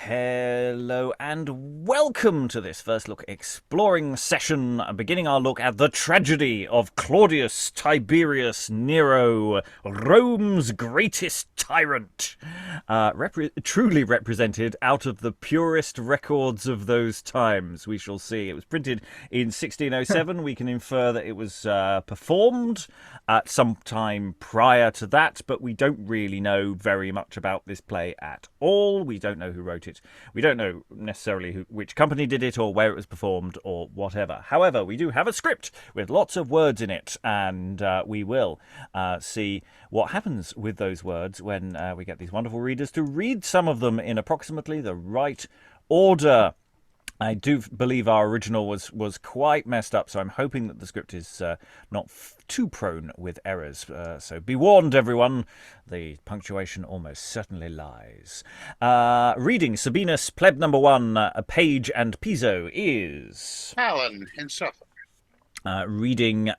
Hello and welcome to this first look exploring session, beginning our look at the tragedy of Claudius Tiberius Nero, Rome's greatest tyrant, truly represented out of the purest records of those times. We shall see. It was printed in 1607. We can infer that it was performed at some time prior to that, but we don't really know very much about this play at all. We don't know who wrote it. We don't know necessarily which company did it or where it was performed or whatever. However, we do have a script with lots of words in it, and we will see what happens with those words when we get these wonderful readers to read some of them in approximately the right order. I do believe our original was quite messed up, so I'm hoping that the script is not too prone with errors. So be warned, everyone. The punctuation almost certainly lies. Reading Sabinus, Pleb number 1, Page and Piso is... Alan in Suffolk. Reading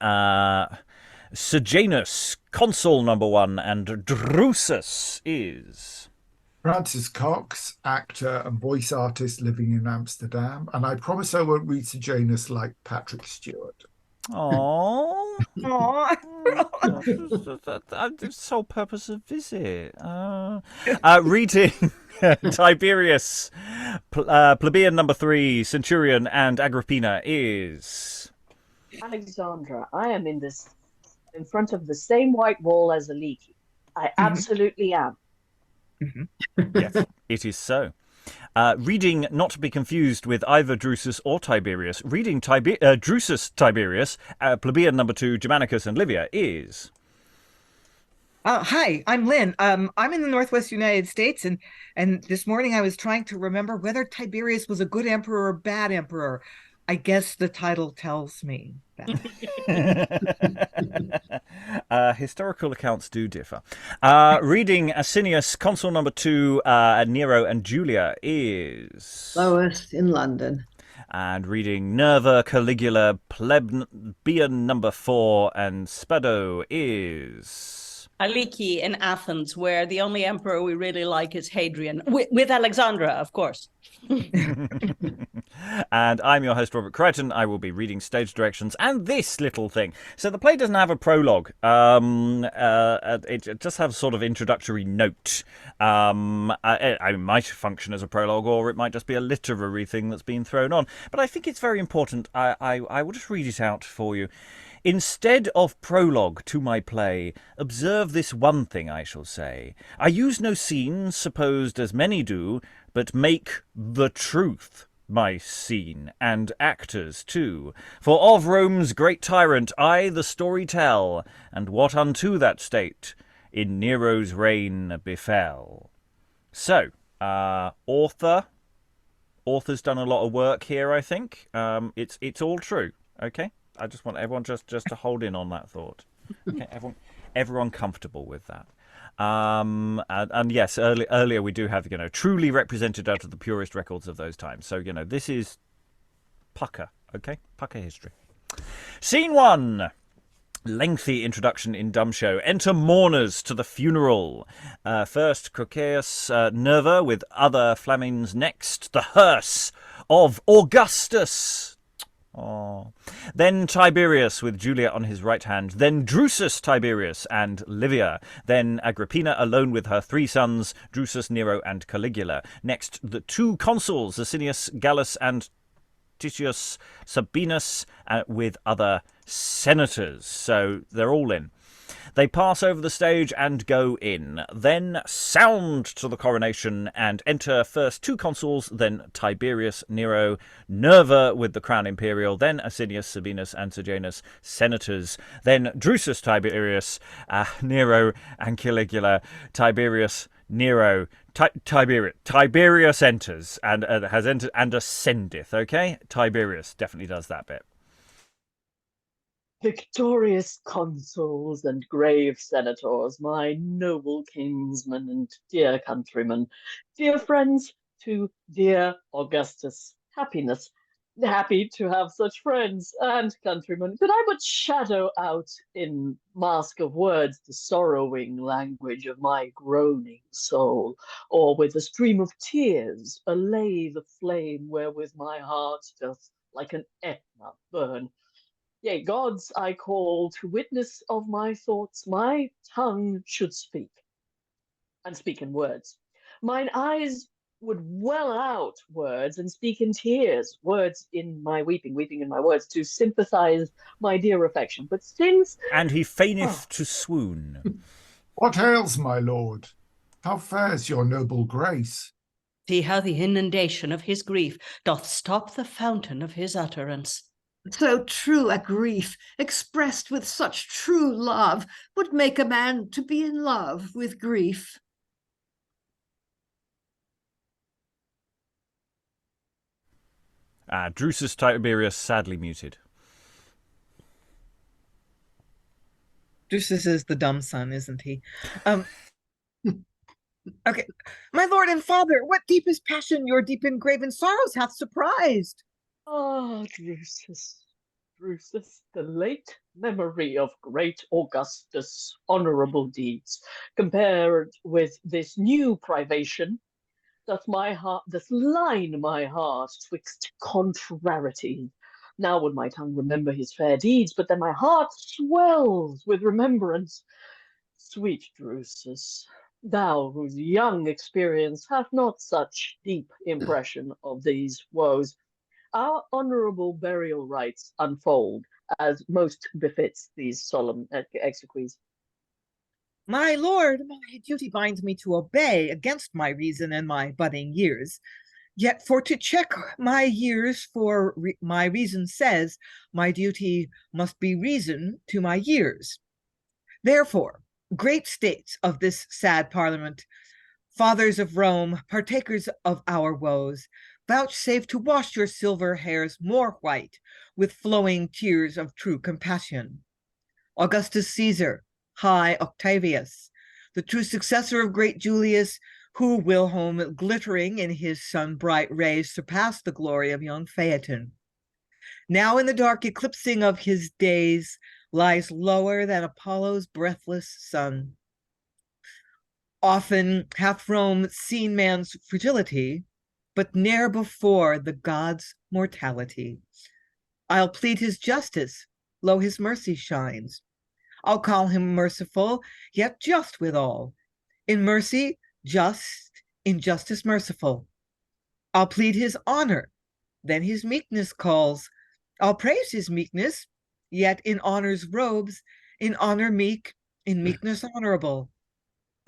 Sejanus, Consul number 1, and Drusus is... Francis Cox, actor and voice artist living in Amsterdam. And I promise I won't read Sejanus like Patrick Stewart. Oh, the sole purpose of visit. Reading Tiberius, plebeian number 3, Centurion, and Agrippina is... Alexandra, I am in front of the same white wall as Aliki. I absolutely am. Yes, it is so. Reading, not to be confused with either Drusus or Tiberius, reading Drusus Tiberius, plebeian number 2, Germanicus and Livia is... Hi, I'm Lynn. I'm in the Northwest United States, and this morning I was trying to remember whether Tiberius was a good emperor or bad emperor. I guess the title tells me that. Historical accounts do differ. Reading Asinius, Consul number 2, Nero and Julia is... Lois in London. And reading Nerva, Caligula, Plebeian number 4, and Spado is... Aliki in Athens, where the only emperor we really like is Hadrian, with Alexandra, of course. And I'm your host, Robert Crighton. I will be reading stage directions and this little thing. So the play doesn't have a prologue. It just has a sort of introductory note. I might function as a prologue, or it might just be a literary thing that's been thrown on. But I think it's very important. I will just read it out for you. Instead of prologue to my play, observe this one thing I shall say. I use no scenes, supposed as many do, but make the truth my scene, and actors too. For of Rome's great tyrant I the story tell, and what unto that state in Nero's reign befell. So, author's done a lot of work here, I think. It's all true, okay? I just want everyone just to hold in on that thought. Okay, everyone comfortable with that. And yes, earlier we do have, truly represented out of the purest records of those times. So, this is pucker, okay? Pucker history. Scene 1. Lengthy introduction in dumb show. Enter mourners to the funeral. First, Crocus Nerva with other Flamings. Next, the hearse of Augustus. Oh. Then Tiberius with Julia on his right hand. Then Drusus Tiberius and Livia. Then Agrippina alone with her 3 sons, Drusus, Nero, and Caligula. Next, the 2 consuls, Asinius, Gallus, and Titius Sabinus, with other senators. So they're all in. They pass over the stage and go in. Then sound to the coronation and enter first 2 consuls, then Tiberius, Nero, Nerva with the crown imperial, then Asinius, Sabinus, and Sejanus, senators, then Drusus, Tiberius, Nero, and Caligula, Tiberius, Nero, Tiberius enters and has entered and ascendeth. Okay, Tiberius definitely does that bit. Victorious consuls and grave senators, my noble kinsmen and dear countrymen, dear friends to dear Augustus, happiness, Happy to have such friends and countrymen. Could I but shadow out in mask of words the sorrowing language of my groaning soul, or with a stream of tears allay the flame wherewith my heart doth like an Etna burn. Yea, gods I call to witness of my thoughts, my tongue should speak, and speak in words. Mine eyes would well out words and speak in tears, words in my weeping, weeping in my words, to sympathize my dear affection. But since And he feigneth to swoon. What ails, my lord? How fares your noble grace? See how the inundation of his grief doth stop the fountain of his utterance. So true a grief, expressed with such true love, would make a man to be in love with grief. Drusus Tiberius sadly muted. Drusus is the dumb son, isn't he? Okay. My lord and father, what deepest passion your deep engraven sorrows hath surprised? Drusus, Drusus, the late memory of great Augustus' honourable deeds, compared with this new privation, doth line my heart twixt contrariety. Now would my tongue remember his fair deeds, but then my heart swells with remembrance. Sweet Drusus, thou whose young experience hath not such deep impression of these woes, our honourable burial rites unfold as most befits these solemn exequies. My lord, my duty binds me to obey against my reason and my budding years. Yet for to check my years, for my reason says, my duty must be reason to my years. Therefore, great states of this sad parliament, fathers of Rome, partakers of our woes, vouchsafe to wash your silver hairs more white with flowing tears of true compassion. Augustus Caesar, high Octavius, the true successor of great Julius, who whilom glittering in his sun-bright rays surpassed the glory of young Phaeton, now in the dark eclipsing of his days lies lower than Apollo's breathless sun. Often hath Rome seen man's fragility, but ne'er before the gods' mortality. I'll plead his justice, lo his mercy shines. I'll call him merciful, yet just withal. In mercy, just, in justice merciful. I'll plead his honor, then his meekness calls. I'll praise his meekness, yet in honor's robes, in honor meek, in meekness honorable.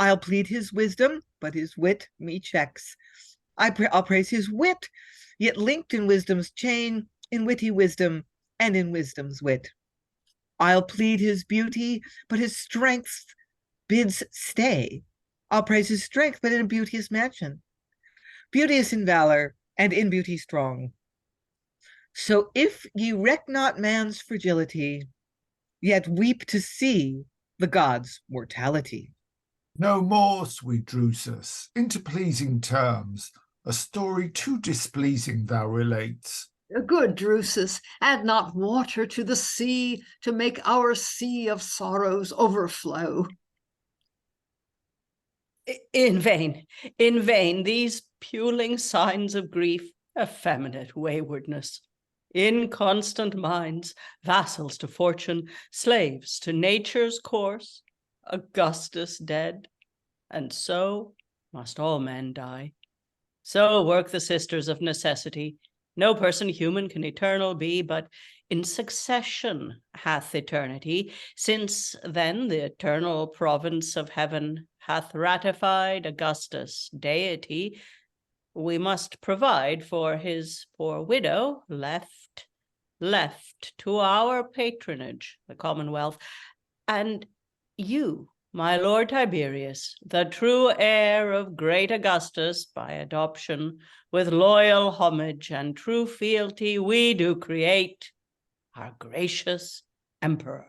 I'll plead his wisdom, but his wit me checks. I'll praise his wit, yet linked in wisdom's chain, in witty wisdom, and in wisdom's wit. I'll plead his beauty, but his strength bids stay. I'll praise his strength, but in a beauteous mansion. Beauteous in valor, and in beauty strong. So if ye reck not man's fragility, yet weep to see the gods' mortality. No more, sweet Drusus, into pleasing terms, a story too displeasing thou relates. Good Drusus, add not water to the sea to make our sea of sorrows overflow. In vain, these puling signs of grief, effeminate waywardness, inconstant minds, vassals to fortune, slaves to nature's course, Augustus dead, and so must all men die. So work the sisters of necessity. No person human can eternal be, but in succession hath eternity, since then the eternal province of heaven hath ratified Augustus' deity. We must provide for his poor widow, left to our patronage, the Commonwealth, and you, my lord Tiberius, the true heir of great Augustus by adoption, with loyal homage and true fealty, we do create our gracious emperor.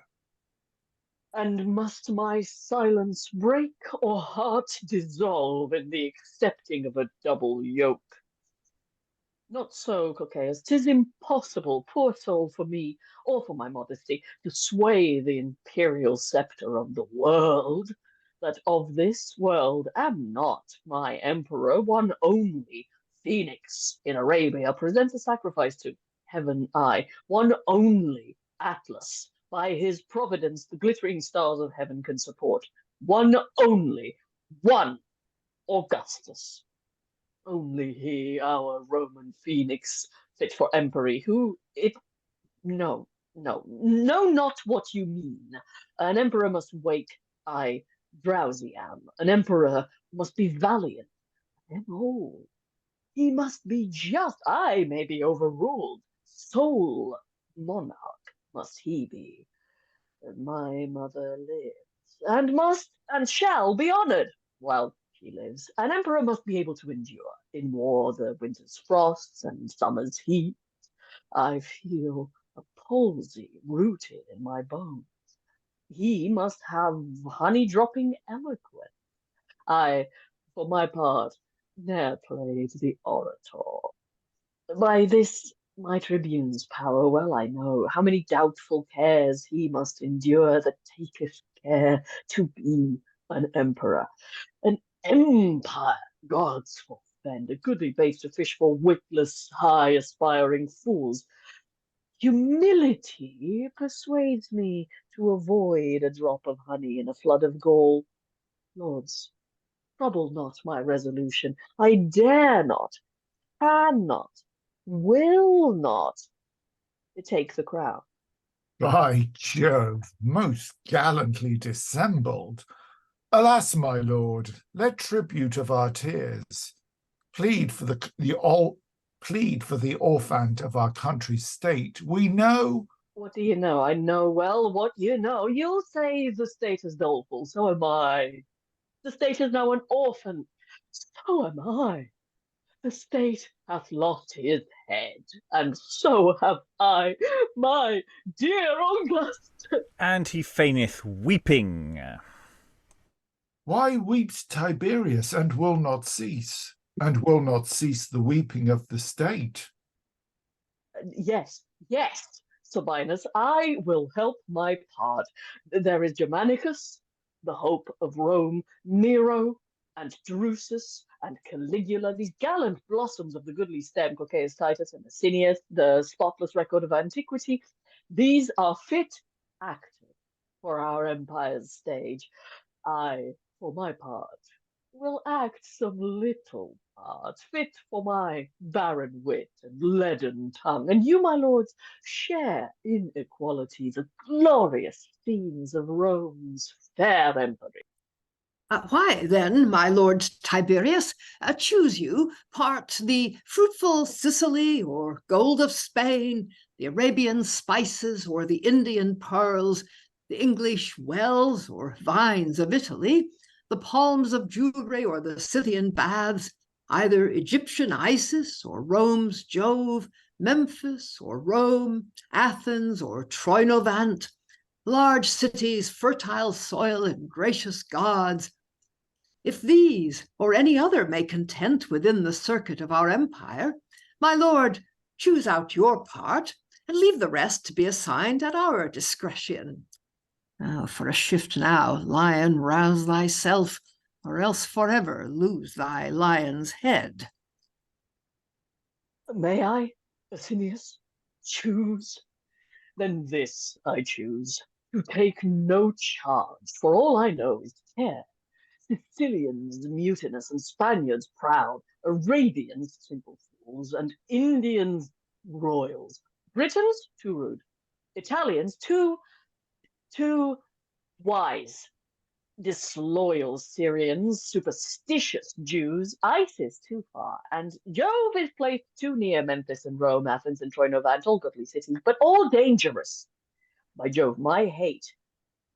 And must my silence break or heart dissolve in the accepting of a double yoke? Not so, Cocceius. 'Tis impossible, poor soul, for me, or for my modesty, to sway the imperial sceptre of the world. That of this world am not my emperor, one only phoenix in Arabia presents a sacrifice to heaven, I, one only Atlas, by his providence the glittering stars of heaven can support, one only, one Augustus. Only he, our Roman phoenix, fit for empery, who it no, no, not what you mean. An emperor must wake, I drowsy am. An emperor must be valiant and old. He must be just, I may be overruled. Sole monarch must he be. My mother lives, and must and shall be honored while she lives. An emperor must be able to endure in war the winter's frosts and summer's heat. I feel a palsy rooted in my bones. He must have honey-dropping eloquence. I, for my part, ne'er played the orator. By this my tribune's power well I know, how many doubtful cares he must endure that taketh care to be an emperor. An empire, gods forfend, a goodly bait to fish for witless, high-aspiring fools. Humility persuades me to avoid a drop of honey in a flood of gall. Lords, trouble not my resolution. I dare not, cannot, will not take the crown. By Jove, most gallantly dissembled. Alas, my lord, let tribute of our tears plead for plead for the orphan of our country's state. We know. What do you know? I know well what you know. You'll say the state is doleful, so am I. The state is now an orphan, so am I. The state hath lost his head, and so have I, my dear Augustus. And he feigneth weeping. Why weeps Tiberius and will not cease the weeping of the state? Yes, Sabinus, I will help my part. There is Germanicus, the hope of Rome, Nero, and Drusus, and Caligula, these gallant blossoms of the goodly stem, Cocceius Titus and Asinius, the spotless record of antiquity. These are fit actors for our empire's stage. I, for my part, will act some little part, fit for my barren wit and leaden tongue, and you, my lords, share in equality the glorious scenes of Rome's fair empery. Why then, my lord Tiberius, choose you part the fruitful Sicily or gold of Spain, the Arabian spices or the Indian pearls, the English wells or vines of Italy, the palms of Jewry or the Scythian baths, either Egyptian Isis or Rome's Jove, Memphis or Rome, Athens or Troynovant, large cities, fertile soil, and gracious gods. If these or any other may content within the circuit of our empire, my lord, choose out your part and leave the rest to be assigned at our discretion. For a shift now, lion, rouse thyself, or else forever lose thy lion's head. May I, Asinius, choose? Then this I choose, to take no charge, for all I know is care. Sicilians mutinous and Spaniards proud, Arabians simple fools, and Indians royals. Britons too rude, Italians too wise, disloyal Syrians, superstitious Jews, Isis too far, and Jove is placed too near Memphis and Rome, Athens and Troynovant, all goodly cities, but all dangerous. By Jove, my hate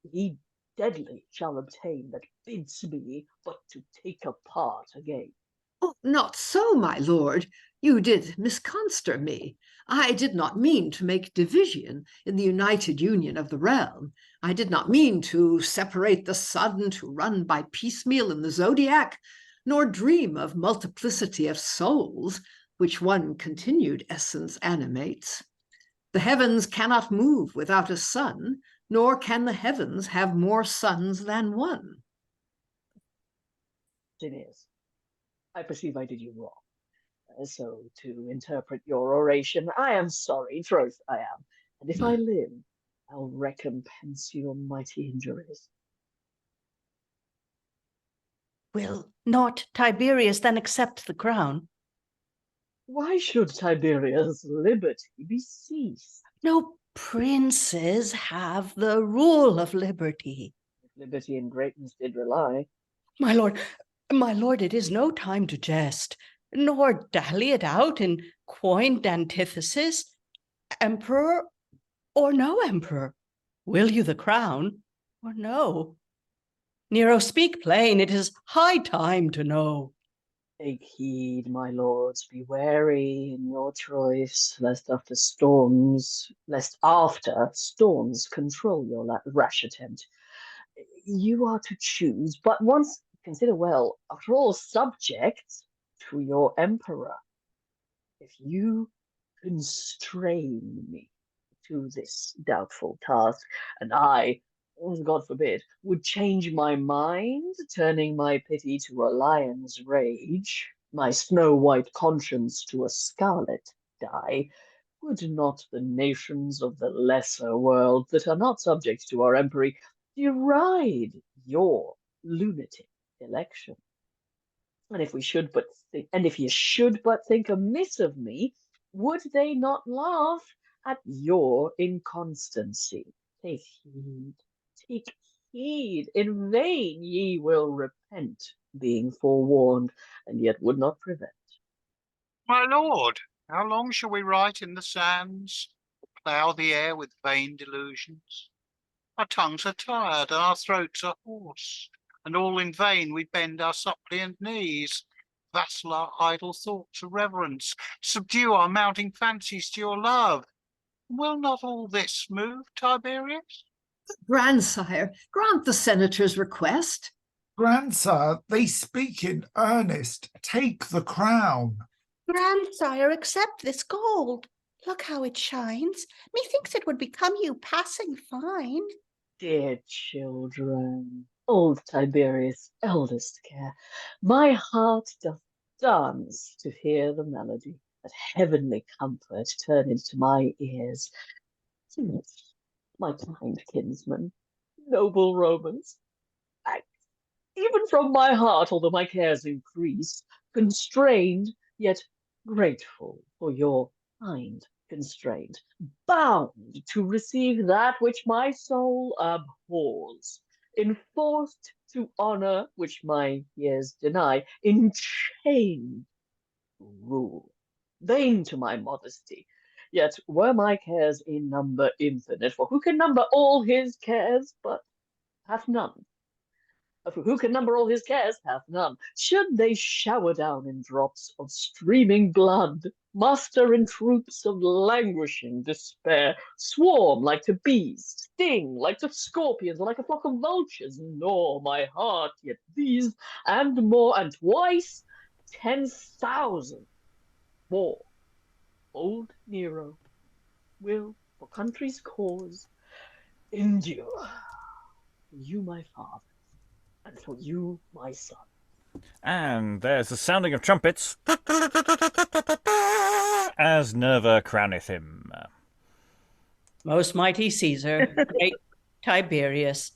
he deadly shall obtain that bids me but to take a part again. Oh, not so, my lord. You did misconster me. I did not mean to make division in the united union of the realm. I did not mean to separate the sun to run by piecemeal in the zodiac, nor dream of multiplicity of souls. which one continued essence animates. The heavens cannot move without a sun, nor can the heavens have more suns than one. Asinius, I perceive I did you wrong. So, to interpret your oration, I am sorry, troth I am. And if I live, I'll recompense your mighty injuries. Will not Tiberius then accept the crown? Why should Tiberius' liberty be ceased? No princes have the rule of liberty. If liberty and greatness did rely. My lord, it is no time to jest, nor dally it out in coined antithesis. Emperor or no emperor, will you the crown or no? Nero, speak plain, it is high time to know. Take heed, my lords, be wary in your choice, lest after storms control your rash attempt. You are to choose, but once consider well, after all, subject to your emperor. If you constrain me to this doubtful task, and I, God forbid, would change my mind, turning my pity to a lion's rage, my snow-white conscience to a scarlet dye, would not the nations of the lesser world that are not subject to our empery deride your lunatic election? And if you should but think amiss of me, would they not laugh at your inconstancy? Take heed, in vain ye will repent, being forewarned, and yet would not prevent. My lord, how long shall we write in the sands, plough the air with vain delusions? Our tongues are tired, and our throats are hoarse, and all in vain we bend our suppliant knees, vassal our idle thoughts of reverence, subdue our mounting fancies to your love. Will not all this move Tiberius? Grandsire, grant the senator's request. Grandsire, they speak in earnest. Take the crown. Grandsire, accept this gold. Look how it shines. Methinks it would become you passing fine. Dear children, old Tiberius' eldest care, my heart doth dance to hear the melody, that heavenly comfort turn into my ears. My kind kinsman, noble Romans, even from my heart, although my cares increase, constrained, yet grateful for your kind constraint, bound to receive that which my soul abhors, enforced to honor which my years deny, enchained to rule, vain to my modesty. Yet were my cares in number infinite, for who can number all his cares but hath none? For who can number all his cares hath none? Should they shower down in drops of streaming blood, muster in troops of languishing despair, swarm like to bees, sting like to scorpions, or like a flock of vultures, gnaw my heart, yet these and more, and twice 10,000 more, old Nero will, for country's cause, endure. You, my father, and for you, my son. And there's the sounding of trumpets as Nerva crowneth him. Most mighty Caesar, great Tiberius,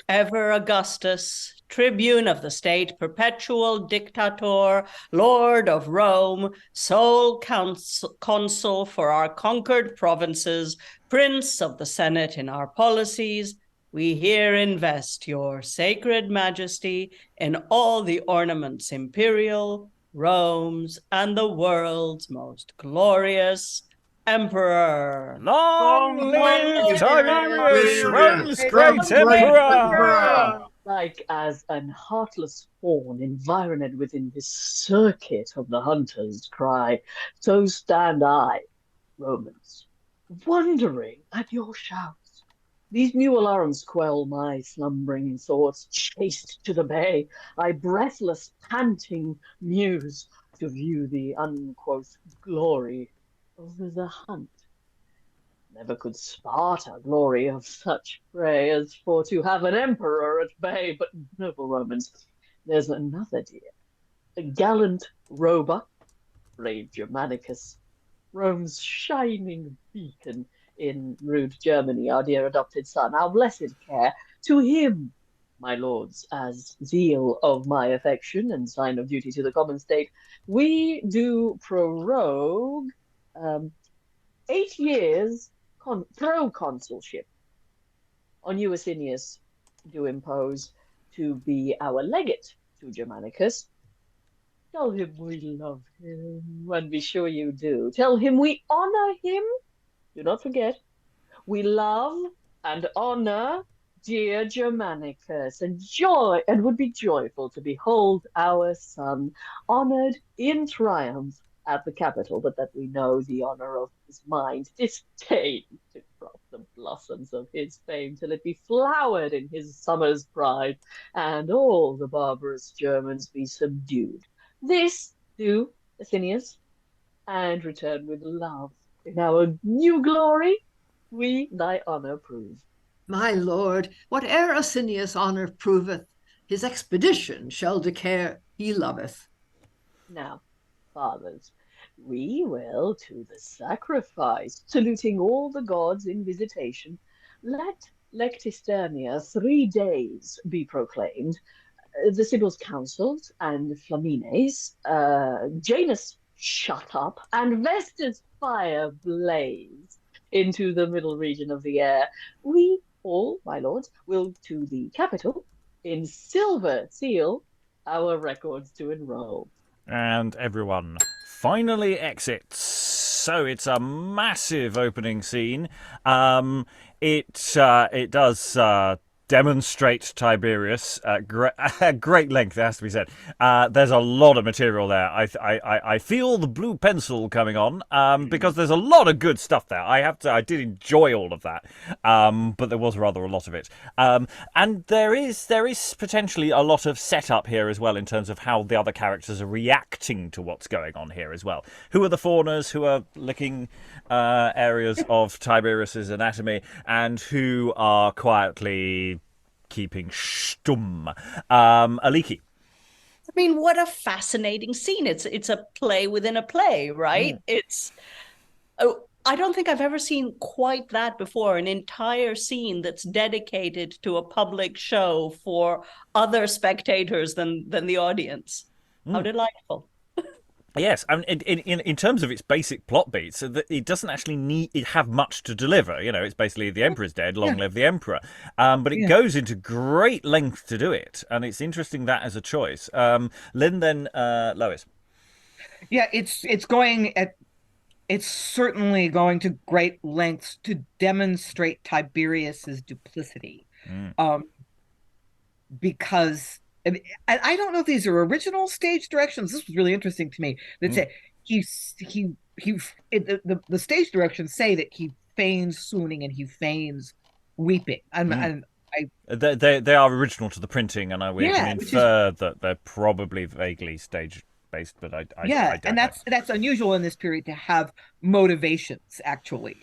ever Augustus, tribune of the state, perpetual dictator, lord of Rome, sole consul for our conquered provinces, prince of the Senate in our policies, we here invest your sacred majesty in all the ornaments imperial, Rome's, and the world's most glorious emperor. Long live Tiberius, Rome's great emperor! Like as an heartless fawn environed within this circuit of the hunters cry, so stand I, Romans, wondering at your shouts. These new alarms quell my slumbering thoughts, chased to the bay. I breathless, panting muse, to view the unquote glory of the hunt. Never could Sparta glory of such prey as for to have an emperor at bay. But noble Romans, there's another dear, a gallant rover, brave Germanicus, Rome's shining beacon in rude Germany, our dear adopted son, our blessed care. To him, my lords, as zeal of my affection and sign of duty to the common state, we do prorogue 8 years pro-consulship. On you, Asinius, do impose to be our legate to Germanicus. Tell him we love him, and be sure you do. Tell him we honor him. Do not forget, we love and honor dear Germanicus, and would be joyful to behold our son honored in triumph at the Capitol, but that we know the honor of his mind disdain to crop the blossoms of his fame till it be flowered in his summer's pride, and all the barbarous Germans be subdued. This do, Asinius, and return with love. In our new glory, we thy honor prove. My lord, whate'er Asinius' honor proveth, his expedition shall declare he loveth. Now, fathers, we will to the sacrifice, saluting all the gods in visitation. Let Lectisternia 3 days be proclaimed, the Sibyl's councils and Flamines, Janus shut up, and Vesta's fire blaze into the middle region of the air. We all, my lords, will to the Capitol in silver seal our records to enroll. And everyone finally exits. So it's a massive opening scene. It does demonstrate Tiberius at great length, it has to be said. There's a lot of material there. I feel the blue pencil coming on because there's a lot of good stuff there. I did enjoy all of that, but there was rather a lot of it. And there is potentially a lot of setup here as well in terms of how the other characters are reacting to what's going on here as well. Who are the faunas who are licking areas of Tiberius's anatomy, and who are quietly keeping stumm. Aliki. I mean, what a fascinating scene. It's a play within a play, right? I don't think I've ever seen quite that before, an entire scene that's dedicated to a public show for other spectators than the audience. How delightful. Yes, I mean, in terms of its basic plot beats, it doesn't actually have much to deliver. You know, it's basically the Emperor's dead, long live the Emperor. But it goes into great length to do it, and it's interesting that as a choice. Lynn, then Lois. Yeah, it's certainly going to great lengths to demonstrate Tiberius's duplicity, because. And I don't know if these are original stage directions. This was really interesting to me. That say the stage directions say that he feigns swooning and he feigns weeping. They are original to the printing, and we can infer that they're probably vaguely stage based. But I don't and know. that's unusual in this period to have motivations actually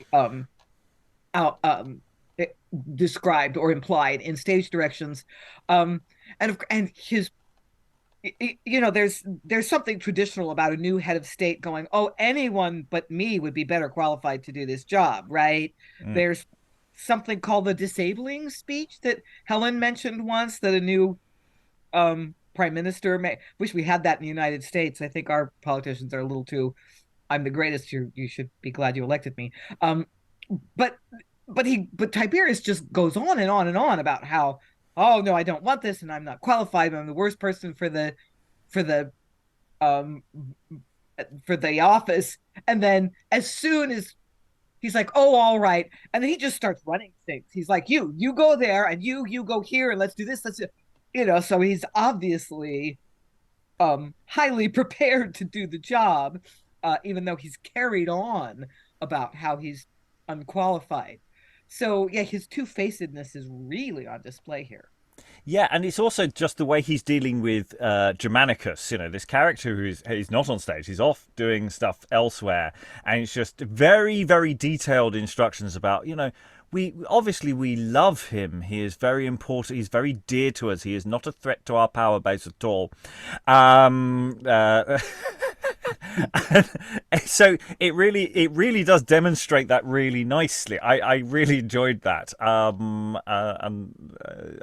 described or implied in stage directions. And his, you know, there's something traditional about a new head of state going, oh, anyone but me would be better qualified to do this job, right? There's something called the disabling speech that Helen mentioned once, that a new prime minister wish we had that in the United States. I think our politicians are a little too, I'm the greatest, you should be glad you elected me. But Tiberius just goes on and on and on about how, oh no, I don't want this, and I'm not qualified. I'm the worst person for the office. And then as soon as he's like, oh, all right, and then he just starts running things. He's like, you go there, and you go here, and let's do this. So he's obviously highly prepared to do the job, even though he's carried on about how he's unqualified. So yeah, his two-facedness is really on display here. Yeah, and it's also just the way he's dealing with Germanicus, this character who's not on stage. He's off doing stuff elsewhere. And it's just very, very detailed instructions about, we love him. He is very important. He's very dear to us. He is not a threat to our power base at all. So it really does demonstrate that really nicely. I really enjoyed that. And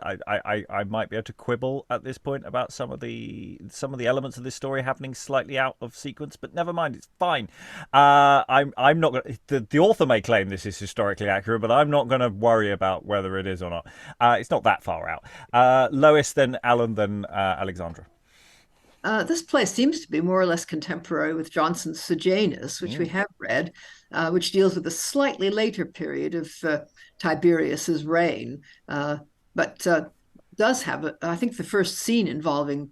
I might be able to quibble at this point about some of the elements of this story happening slightly out of sequence, but never mind, it's fine. I'm not going. The author may claim this is historically accurate, but I'm not going to worry about whether it is or not. It's not that far out. Lois, then Alan, then Alexandra. This play seems to be more or less contemporary with Johnson's Sejanus, which we have read, which deals with a slightly later period of Tiberius's reign, but does have, I think, the first scene involving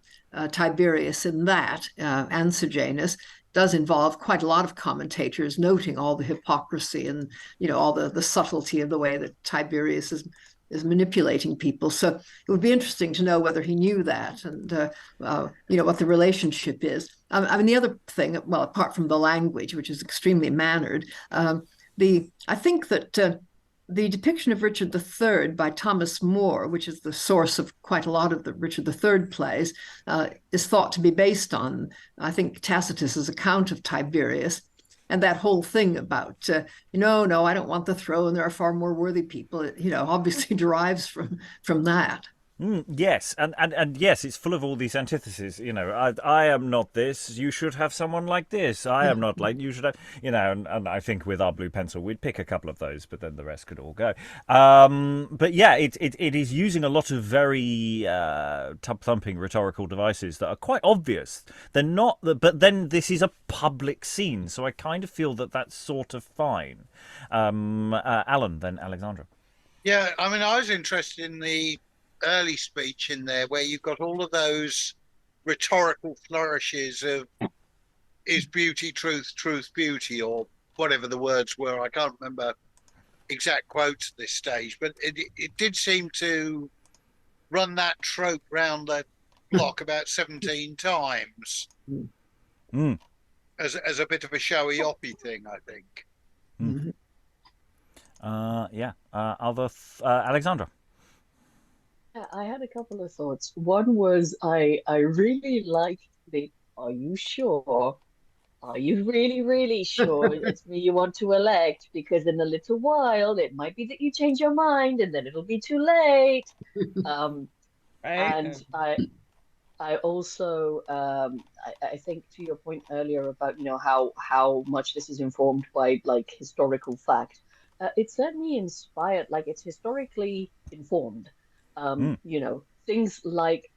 Tiberius in that and Sejanus does involve quite a lot of commentators noting all the hypocrisy and all the subtlety of the way that Tiberius is manipulating people. So it would be interesting to know whether he knew that and, what the relationship is. I mean, the other thing, well, apart from the language, which is extremely mannered, I think that the depiction of Richard III by Thomas More, which is the source of quite a lot of the Richard III plays, is thought to be based on, I think, Tacitus's account of Tiberius. And that whole thing about, no, I don't want the throne. There are far more worthy people, obviously derives from that. Yes, and yes, it's full of all these antitheses. I am not this. You should have someone like this. I am not like you should have. And I think with our blue pencil, we'd pick a couple of those, but then the rest could all go. But yeah, it is using a lot of very tub-thumping rhetorical devices that are quite obvious. They're not, but then this is a public scene, so I kind of feel that that's sort of fine. Alan, then Alexandra. Yeah, I mean, I was interested in the early speech in there where you've got all of those rhetorical flourishes of is beauty truth, truth beauty, or whatever the words were. I can't remember exact quotes at this stage, but it did seem to run that trope round the block about 17 times as a bit of a showy oppy thing, I think. Alexandra. Yeah, I had a couple of thoughts. One was I really liked the "Are you sure? Are you really, really sure it's me you want to elect? Because in a little while it might be that you change your mind and then it'll be too late." Right. And I also I think to your point earlier about how much this is informed by like historical fact. It's certainly inspired, like it's historically informed. Things like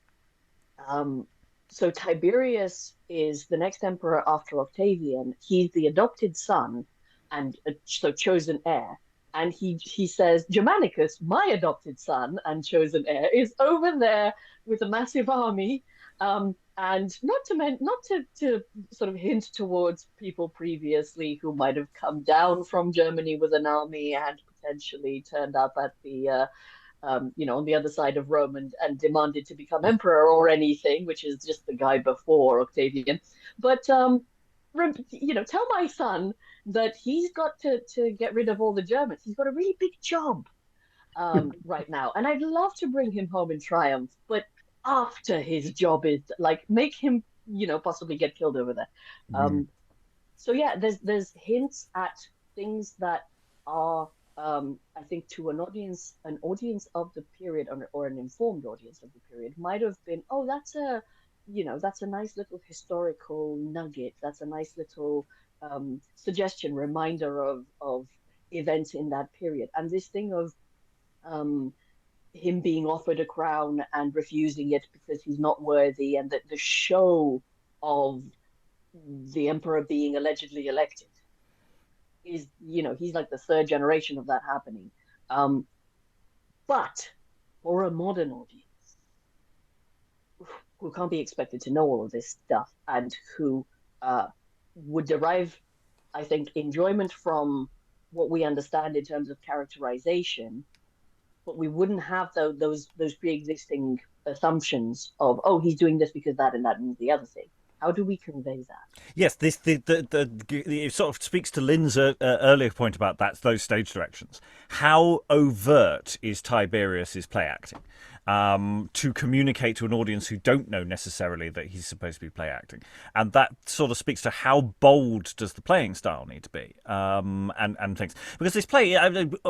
so Tiberius is the next emperor after Octavian. He's the adopted son and so chosen heir. And he says, Germanicus, my adopted son and chosen heir, is over there with a massive army. And not to sort of hint towards people previously who might have come down from Germany with an army and potentially turned up at the on the other side of Rome and demanded to become emperor or anything, which is just the guy before Octavian. But tell my son that he's got to get rid of all the Germans. He's got a really big job right now, and I'd love to bring him home in triumph. But after his job is like make him possibly get killed over there. So yeah, there's hints at things that are I think to an audience of the period or an informed audience of the period might have been, oh, that's a nice little historical nugget. That's a nice little suggestion, reminder of events in that period. And this thing of him being offered a crown and refusing it because he's not worthy, and that the show of the emperor being allegedly elected is, he's like the third generation of that happening. But for a modern audience who can't be expected to know all of this stuff and who would derive, I think, enjoyment from what we understand in terms of characterization, but we wouldn't have those pre-existing assumptions of, oh, he's doing this because that and that means the other thing. How do we convey that? Yes, it sort of speaks to Lynn's earlier point about those stage directions. How overt is Tiberius's play acting to communicate to an audience who don't know necessarily that he's supposed to be play acting? And that sort of speaks to how bold does the playing style need to be, and things. Because this play,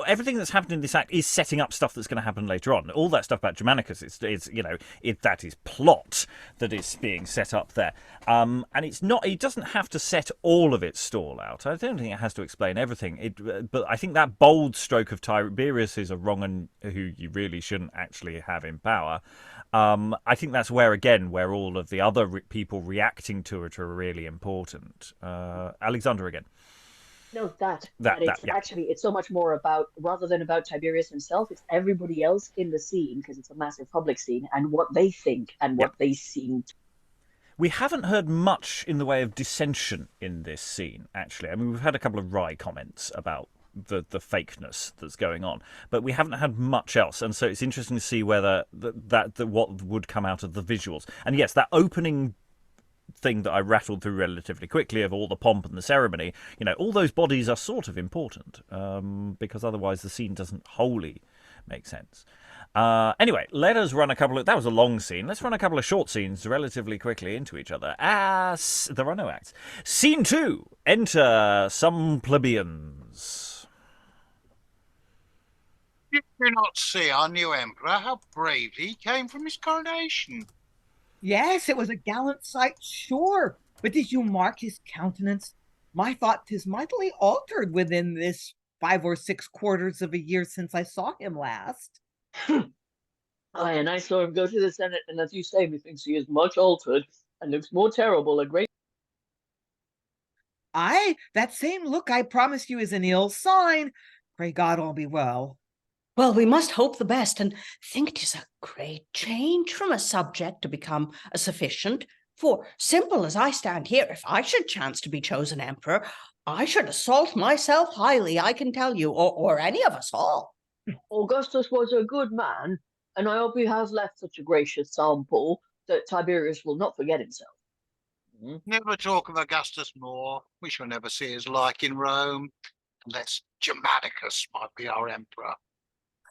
everything that's happened in this act is setting up stuff that's going to happen later on. All that stuff about Germanicus is that is plot that is being set up there. And it doesn't have to set all of its stall out. I don't think it has to explain everything. But I think that bold stroke of Tiberius is a wrong one who you really shouldn't actually have in power. I think that's where all of the other people reacting to it are really important. Alexandra again. No, actually, it's so much more about, rather than about Tiberius himself, it's everybody else in the scene, because it's a massive public scene, and what they think and what they seem to. We haven't heard much in the way of dissension in this scene, actually. I mean, we've had a couple of wry comments about the fakeness that's going on, but we haven't had much else, and so it's interesting to see whether what would come out of the visuals. And yes, that opening thing that I rattled through relatively quickly of all the pomp and the ceremony, all those bodies are sort of important, because otherwise the scene doesn't wholly make sense. Anyway, let us run that was a long scene. Let's run a couple of short scenes relatively quickly into each other. As there are no acts. Scene 2. Enter some plebeians. Did you not see our new emperor, how bravely he came from his coronation? Yes, it was a gallant sight, sure. But did you mark his countenance? My thought 'tis mightily altered within this 5 or 6 quarters of a year since I saw him last. Aye, and I saw him go to the Senate, and as you say, methinks he is much altered, and looks more terrible a great. Aye, that same look I promise you is an ill sign. Pray God all be well. Well, we must hope the best, and think 'tis a great change from a subject to become a sufficient. For, simple as I stand here, if I should chance to be chosen emperor, I should assault myself highly, I can tell you, or any of us all. Augustus was a good man, and I hope he has left such a gracious sample that Tiberius will not forget himself. Never talk of Augustus more. We shall never see his like in Rome, unless Germanicus might be our emperor.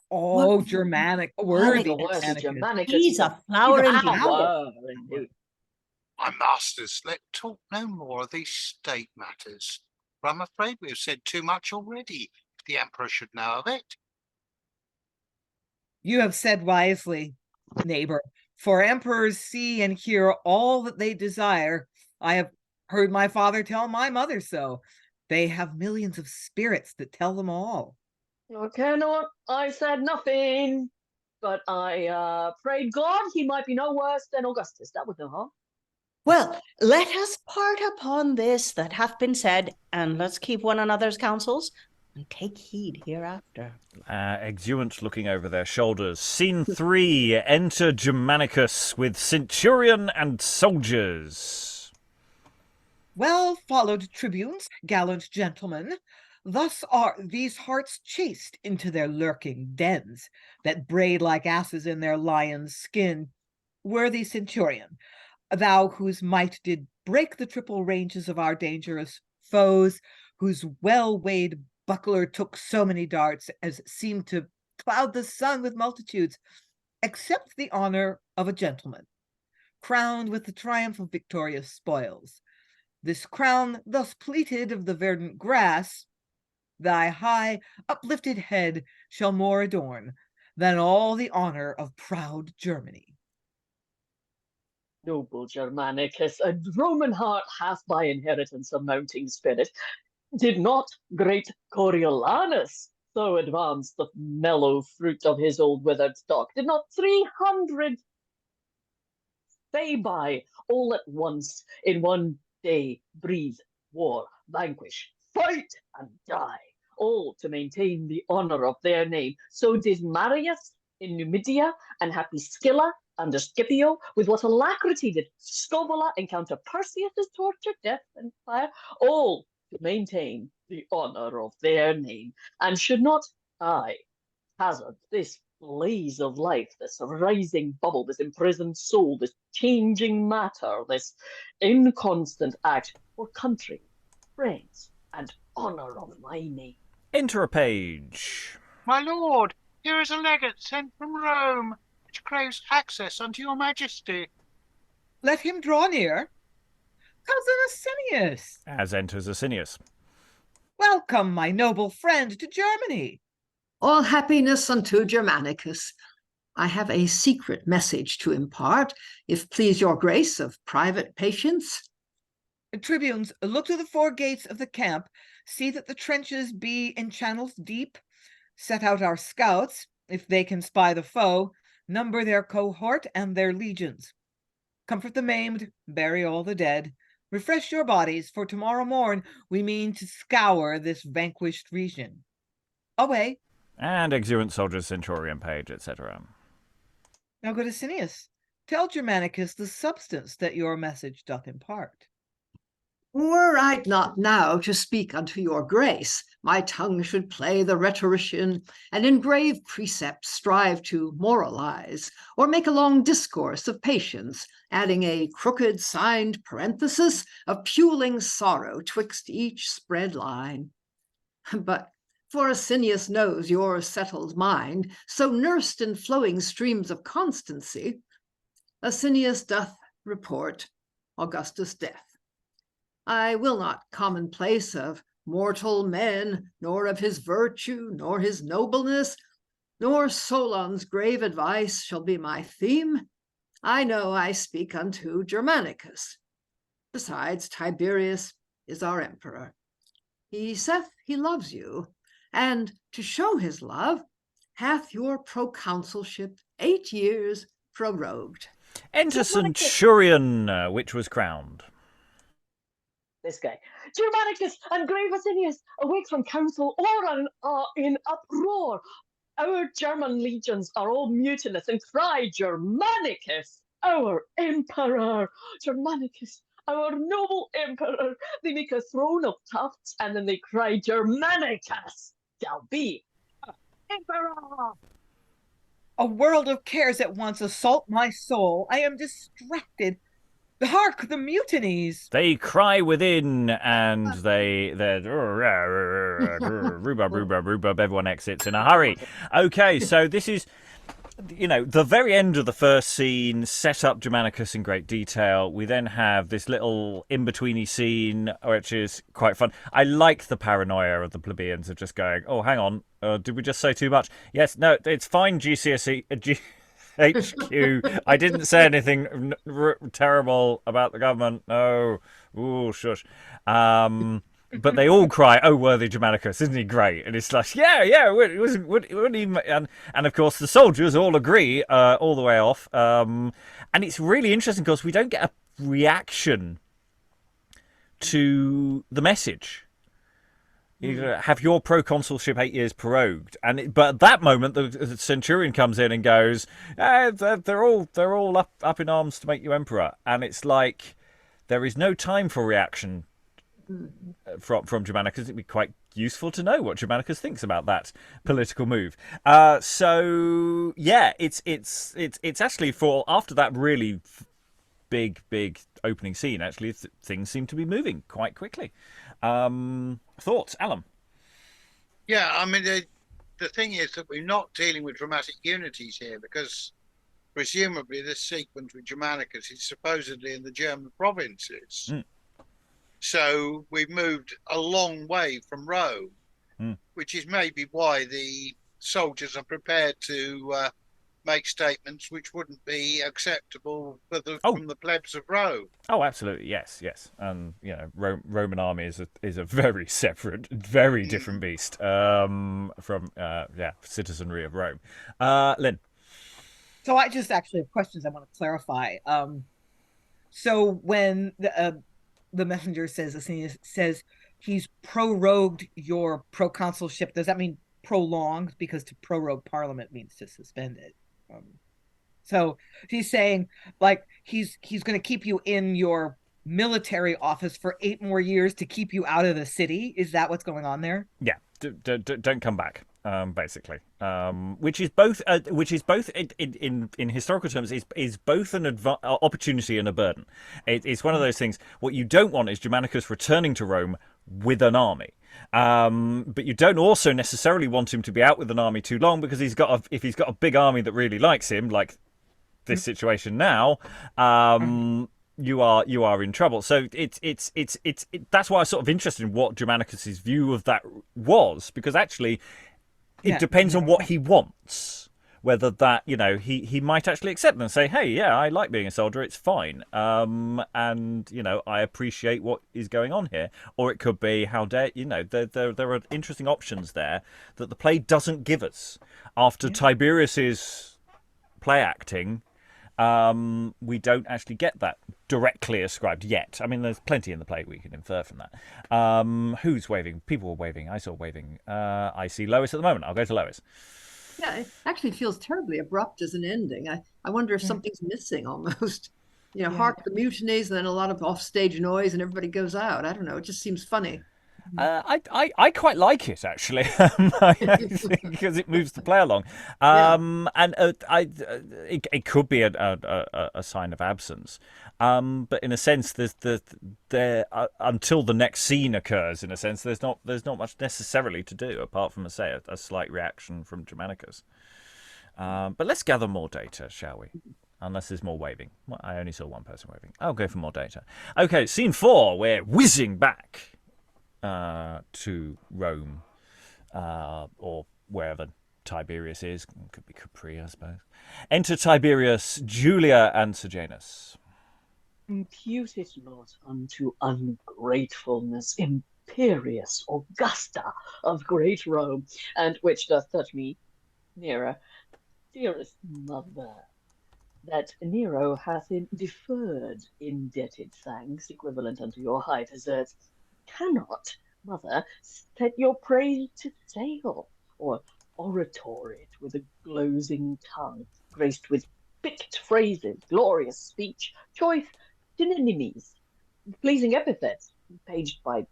Oh, Germanic, worthy Germanicus. He's a flower in flower. My masters, let talk no more of these state matters, for I'm afraid we have said too much already, if the emperor should know of it. You have said wisely, neighbor, for emperors see and hear all that they desire. I have heard my father tell my mother so. They have millions of spirits that tell them all. I cannot, I said nothing, but I prayed God he might be no worse than Augustus. That was no harm. Well, let us part upon this that hath been said, and let's keep one another's counsels, and take heed hereafter. Exeunt looking over their shoulders. Scene 3. Enter Germanicus with Centurion and soldiers. Well followed, tribunes, gallant gentlemen. Thus are these hearts chased into their lurking dens, that braid like asses in their lion's skin. Worthy Centurion, thou whose might did break the triple ranges of our dangerous foes, whose well-weighed buckler took so many darts as seemed to cloud the sun with multitudes, accept the honor of a gentleman, crowned with the triumph of victorious spoils. This crown, thus pleated of the verdant grass, thy high uplifted head shall more adorn than all the honor of proud Germany. Noble Germanicus, a Roman heart hath by inheritance a mounting spirit. Did not great Coriolanus so advance the mellow fruit of his old withered stock? Did not 300 Fabii all at once in one day breathe, war, vanquish, fight, and die, all to maintain the honor of their name? So did Marius in Numidia, and happy Scylla under Scipio, with what alacrity did Scobola encounter Perseus' torture, death, and fire, all to maintain the honor of their name. And should not I hazard this blaze of life, this rising bubble, this imprisoned soul, this changing matter, this inconstant act for country, friends, and honour of my name. Enter a page. My lord, here is a legate sent from Rome, which craves access unto your majesty. Let him draw near. Cousin Asinius, As enters Asinius. welcome, my noble friend, to Germany. All happiness unto Germanicus. I have a secret message to impart, if please your grace of private patience. Tribunes, look to the four gates of the camp, see that the trenches be in channels deep, set out our scouts, if they can spy the foe, number their cohort and their legions. Comfort the maimed, bury all the dead, refresh your bodies, for tomorrow morn we mean to scour this vanquished region. Away. And exuberant soldiers, Centurion page, etc. Now good Asinius, tell Germanicus the substance that your message doth impart. Were I not now to speak unto your grace, my tongue should play the rhetorician, and in grave precepts strive to moralize, or make a long discourse of patience, adding a crooked signed parenthesis of puling sorrow twixt each spread line. But for Asinius knows your settled mind, so nursed in flowing streams of constancy, Asinius doth report Augustus' death. I will not commonplace of mortal men, nor of his virtue, nor his nobleness, nor Solon's grave advice shall be my theme. I know I speak unto Germanicus. Besides, Tiberius is our emperor. He saith he loves you, and to show his love, hath your proconsulship 8 years prorogued. Enter Centurion, which was crowned. This guy. Germanicus and grave Asinius, awake from council, or in uproar. Our German legions are all mutinous and cry, Germanicus, our emperor. Germanicus, our noble emperor. They make a throne of tufts, and then they cry, Germanicus shall be emperor. A world of cares at once assault my soul. I am distracted. Hark, the mutinies! They cry within, and they're rhubarb, everyone exits in a hurry. Okay, so this is, the very end of the first scene, set up Germanicus in great detail. We then have this little in-betweeny scene, which is quite fun. I like the paranoia of the plebeians of just going, oh, hang on, did we just say too much? Yes, no, it's fine, GCSE... HQ. I didn't say anything terrible about the government. No. Ooh, shush. But they all cry, oh, worthy Germanicus, isn't he great? And it's like, yeah, wouldn't even... And of course, the soldiers all agree all the way off. And it's really interesting because we don't get a reaction to the message. You have your proconsulship 8 years prorogued, but at that moment the Centurion comes in and goes, they're all up in arms to make you emperor, and it's like there is no time for reaction from Germanicus. It'd be quite useful to know what Germanicus thinks about that political move. So yeah, it's actually for after that really big opening scene. Actually, things seem to be moving quite quickly. Thoughts, Alan? Yeah, I mean, the thing is that we're not dealing with dramatic unities here, because presumably this sequence with Germanicus is supposedly in the German provinces. So we've moved a long way from Rome, which is maybe why the soldiers are prepared to make statements which wouldn't be acceptable from the plebs of Rome. Oh, absolutely, yes. And Roman army is a very separate, very different beast from citizenry of Rome. Lynn. So I just actually have questions I want to clarify. So when the messenger says he's prorogued your proconsulship, does that mean prolonged? Because to prorogue Parliament means to suspend it. So he's saying, like, he's going to keep you in your military office for 8 more years to keep you out of the city. Is that what's going on there? Yeah, don't come back. basically, which is both in historical terms is both an opportunity and a burden. It's one of those things. What you don't want is Germanicus returning to Rome with an army, but you don't also necessarily want him to be out with an army too long, because if he's got a big army that really likes him, like this situation now, you are in trouble. So it's that's why I'm sort of interested in what Germanicus's view of that was, because actually it depends on what he wants, whether that, he might actually accept them and say, hey, yeah, I like being a soldier, it's fine, and I appreciate what is going on here. Or it could be, how dare, there are interesting options there that the play doesn't give us. After Tiberius's play acting, we don't actually get that directly ascribed yet. I mean, there's plenty in the play we can infer from that. Who's waving? People were waving. I saw waving. I see Lois at the moment. I'll go to Lois. Yeah, it actually feels terribly abrupt as an ending. I wonder if something's missing almost. Hark the mutinies, and then a lot of offstage noise, and everybody goes out. I don't know. It just seems funny. I quite like it, actually, because it moves the play along, and it could be a sign of absence, but in a sense, there until the next scene occurs, in a sense, there's not much necessarily to do apart from a slight reaction from Germanicus. But let's gather more data, shall we? Unless there's more waving. Well, I only saw one person waving. I'll go for more data. Okay, scene 4. We're whizzing back to Rome, or wherever Tiberius is. Could be Capri, I suppose. Enter Tiberius, Julia, and Sejanus. Impute it not unto ungratefulness, imperious Augusta of great Rome, and which doth touch me nearer, dearest mother, that Nero hath deferred indebted thanks equivalent unto your high deserts, cannot, mother, set your praise to sale, or orator it with a glozing tongue, graced with picked phrases, glorious speech, choice synonymies, pleasing epithets, paged by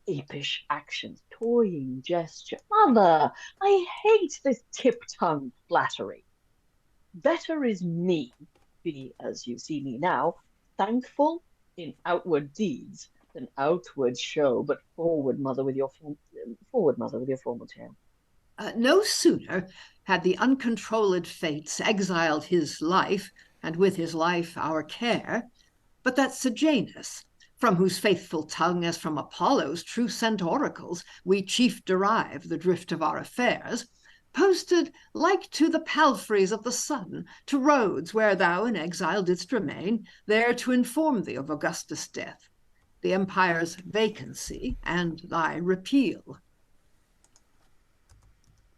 apish actions, toying gesture. Mother, I hate this tip-tongued flattery. Better is me, be as you see me now, thankful in outward deeds than outward show, but forward, mother, with your formal tale. No sooner had the uncontrolled fates exiled his life, and with his life our care, but that Sejanus, from whose faithful tongue, as from Apollo's true sent oracles, we chief derive the drift of our affairs, posted like to the palfreys of the sun to Rhodes, where thou in exile didst remain, there to inform thee of Augustus' death, the empire's vacancy, and thy repeal.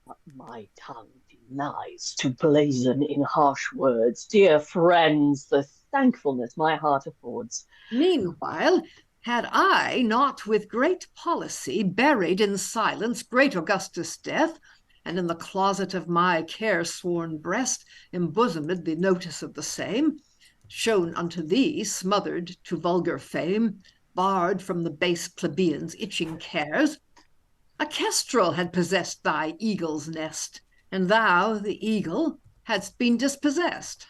What my tongue denies to blazon in harsh words, dear friends, the thankfulness my heart affords. Meanwhile, had I not with great policy buried in silence great Augustus' death, and in the closet of my care-sworn breast embosomed the notice of the same, shown unto thee smothered to vulgar fame, barred from the base plebeians' itching cares, a kestrel had possessed thy eagle's nest, and thou, the eagle, hadst been dispossessed.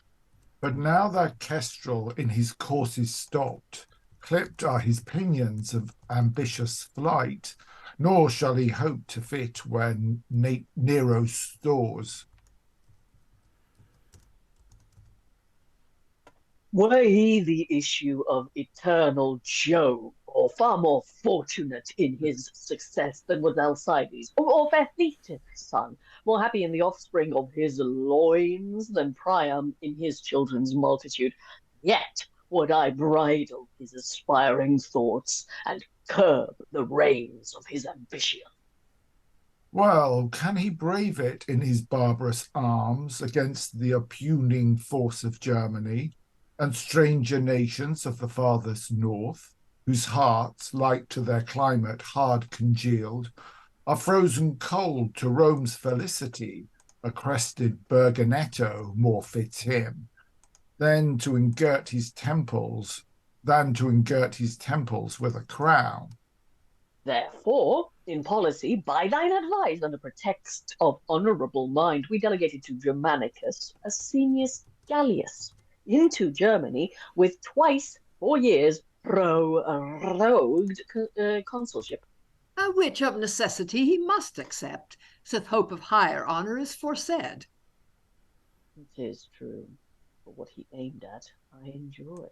But now that kestrel in his course is stopped, clipped are his pinions of ambitious flight, nor shall he hope to fit when Nero's stores. Were he the issue of eternal Jove, or far more fortunate in his success than was Alcides, or fair Thetis' son, more happy in the offspring of his loins than Priam in his children's multitude, yet would I bridle his aspiring thoughts and curb the reins of his ambition. Well, can he brave it in his barbarous arms against the oppugning force of Germany and stranger nations of the farthest north, whose hearts, like to their climate hard congealed, are frozen cold to Rome's felicity? A crested Berganetto more fits him than to engirt his temples with a crown. Therefore, In policy, by thine advice, under pretext of honourable mind, we delegated to Germanicus Asinius Gallius into Germany with twice 4 years prorogued consulship. Which of necessity he must accept, sith hope of higher honour is foresaid. It is true, but what he aimed at, I enjoy.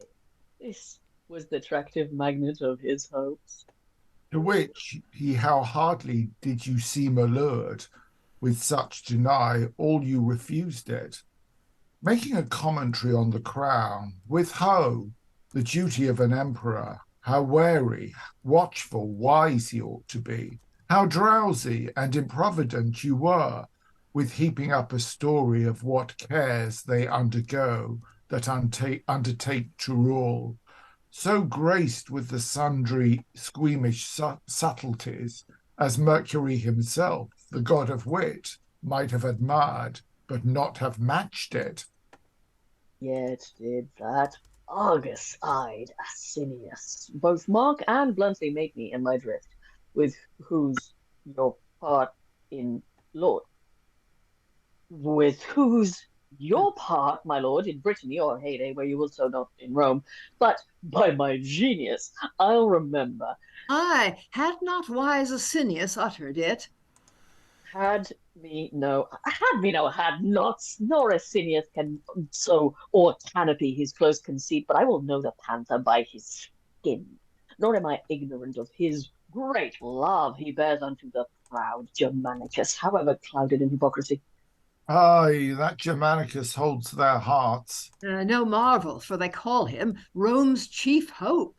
This was the attractive magnet of his hopes. To which how hardly did you seem allured, with such deny all you refused it. Making a commentary on the crown, with the duty of an emperor, how wary, watchful, wise he ought to be, how drowsy and improvident you were, with heaping up a story of what cares they undergo that undertake to rule, so graced with the sundry squeamish subtleties as Mercury himself, the god of wit, might have admired, but not have matched it. Yet did that Argus-eyed Asinius both mark and bluntly make me in my drift, with whose your part in Lord. With whose your part, my lord, in Brittany or heyday, where you also not in Rome, but by my genius, I'll remember. Aye, had not wise Asinius uttered it? Had not, nor Asinius can so or canopy his close conceit, but I will know the panther by his skin. Nor am I ignorant of his great love he bears unto the proud Germanicus, however clouded in hypocrisy. Aye, that Germanicus holds their hearts. No marvel, for they call him Rome's chief hope.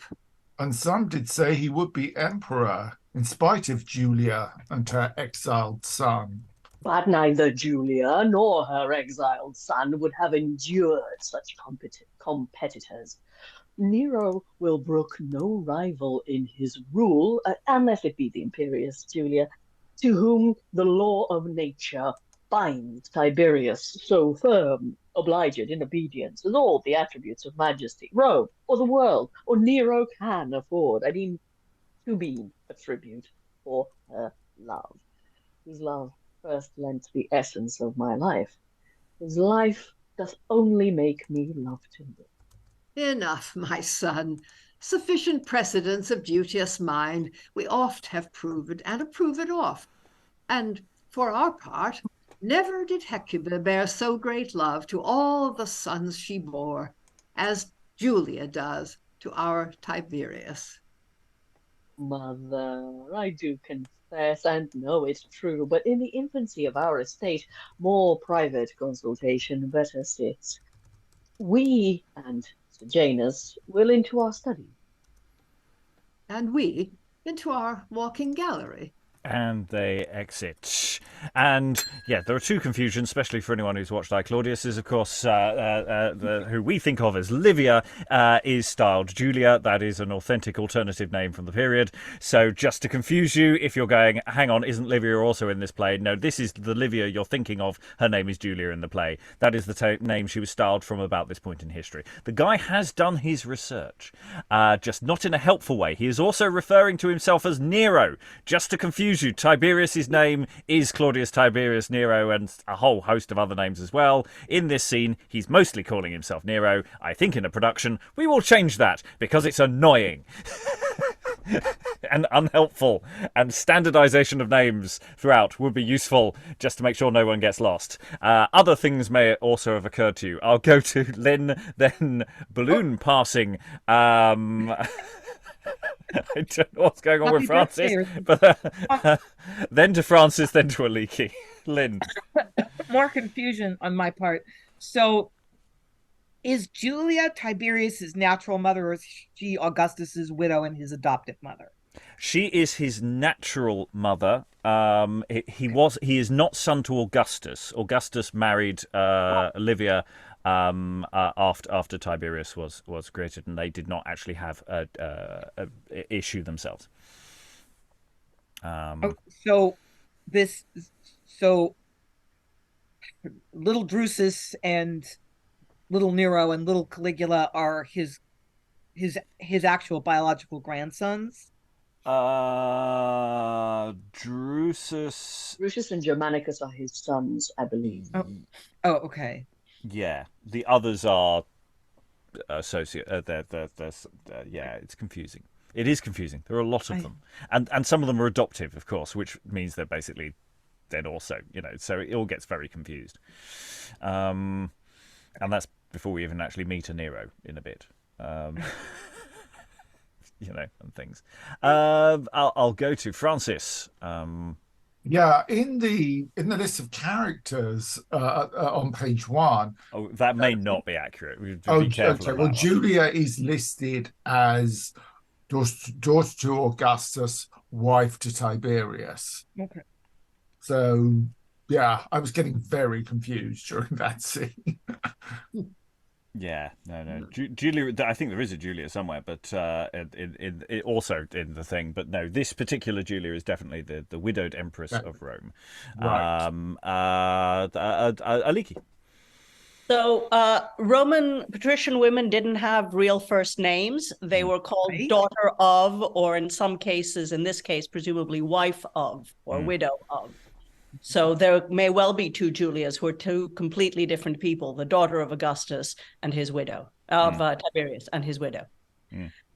And some did say he would be emperor, in spite of Julia and her exiled son. But neither Julia nor her exiled son would have endured such competitors. Nero will brook no rival in his rule, unless it be the imperious Julia, to whom the law of nature binds Tiberius so firm, obliged in obedience, as all the attributes of majesty, Rome, or the world, or Nero can afford. I mean, to be a tribute for her love, whose love first lent the essence of my life, whose life doth only make me love to live. Enough, my son. Sufficient precedents of duteous mind we oft have proved and approve it oft. And for our part, never did Hecuba bear so great love to all the sons she bore, as Julia does to our Tiberius. Mother, I do confess and know it's true, but in the infancy of our estate, more private consultation better sits. We and Sejanus will into our study. And we into our walking gallery. And they exit. And yeah, there are two confusions, especially for anyone who's watched Claudius, is of course who we think of as Livia is styled Julia. That is an authentic alternative name from the period. So just to confuse you, if you're going, hang on, isn't Livia also in this play? No, this is the Livia you're thinking of. Her name is Julia in the play. That is the name she was styled from about this point in history. The guy has done his research, just not in a helpful way. He is also referring to himself as Nero, just to confuse you. Tiberius's name is Claudius Tiberius Nero, and a whole host of other names as well. In this scene, he's mostly calling himself Nero. I think in a production, we will change that because it's annoying and unhelpful, and standardization of names throughout would be useful just to make sure no one gets lost. Other things may also have occurred to you. I'll go to Lynn, then balloon passing. I don't know what's going on with Francis, but then to Francis, then to Aliki. Lynn. More confusion on my part. So, is Julia Tiberius's natural mother, or is she Augustus's widow and his adoptive mother? She is his natural mother. He is not son to Augustus. Augustus married Livia after Tiberius was created, and they did not actually have a issue themselves. So little Drusus and little Nero and little Caligula are his Drusus. Drusus and Germanicus are his sons, I believe. Oh, okay. Yeah, the others are associate. Yeah, it's confusing. It is confusing. There are a lot of them, and some of them are adoptive, of course, which means they're basically then also, so it all gets very confused. And that's before we even actually meet a Nero in a bit. And things. I'll go to Francis. Yeah, in the list of characters on page 1. Oh, that may not be accurate. We have to Oh, be careful. okay. Well, Julia is listed as daughter to Augustus, wife to Tiberius. Okay. So, yeah, I was getting very confused during that scene. Yeah, no. Julia. I think there is a Julia somewhere, but it also in the thing. But no, this particular Julia is definitely the widowed empress of Rome. Right. Aliki. So Roman patrician women didn't have real first names. They were called daughter of, or in some cases, in this case, presumably wife of, or widow of. So there may well be two Julias who are two completely different people, the daughter of Augustus and his widow, of Tiberius and his widow.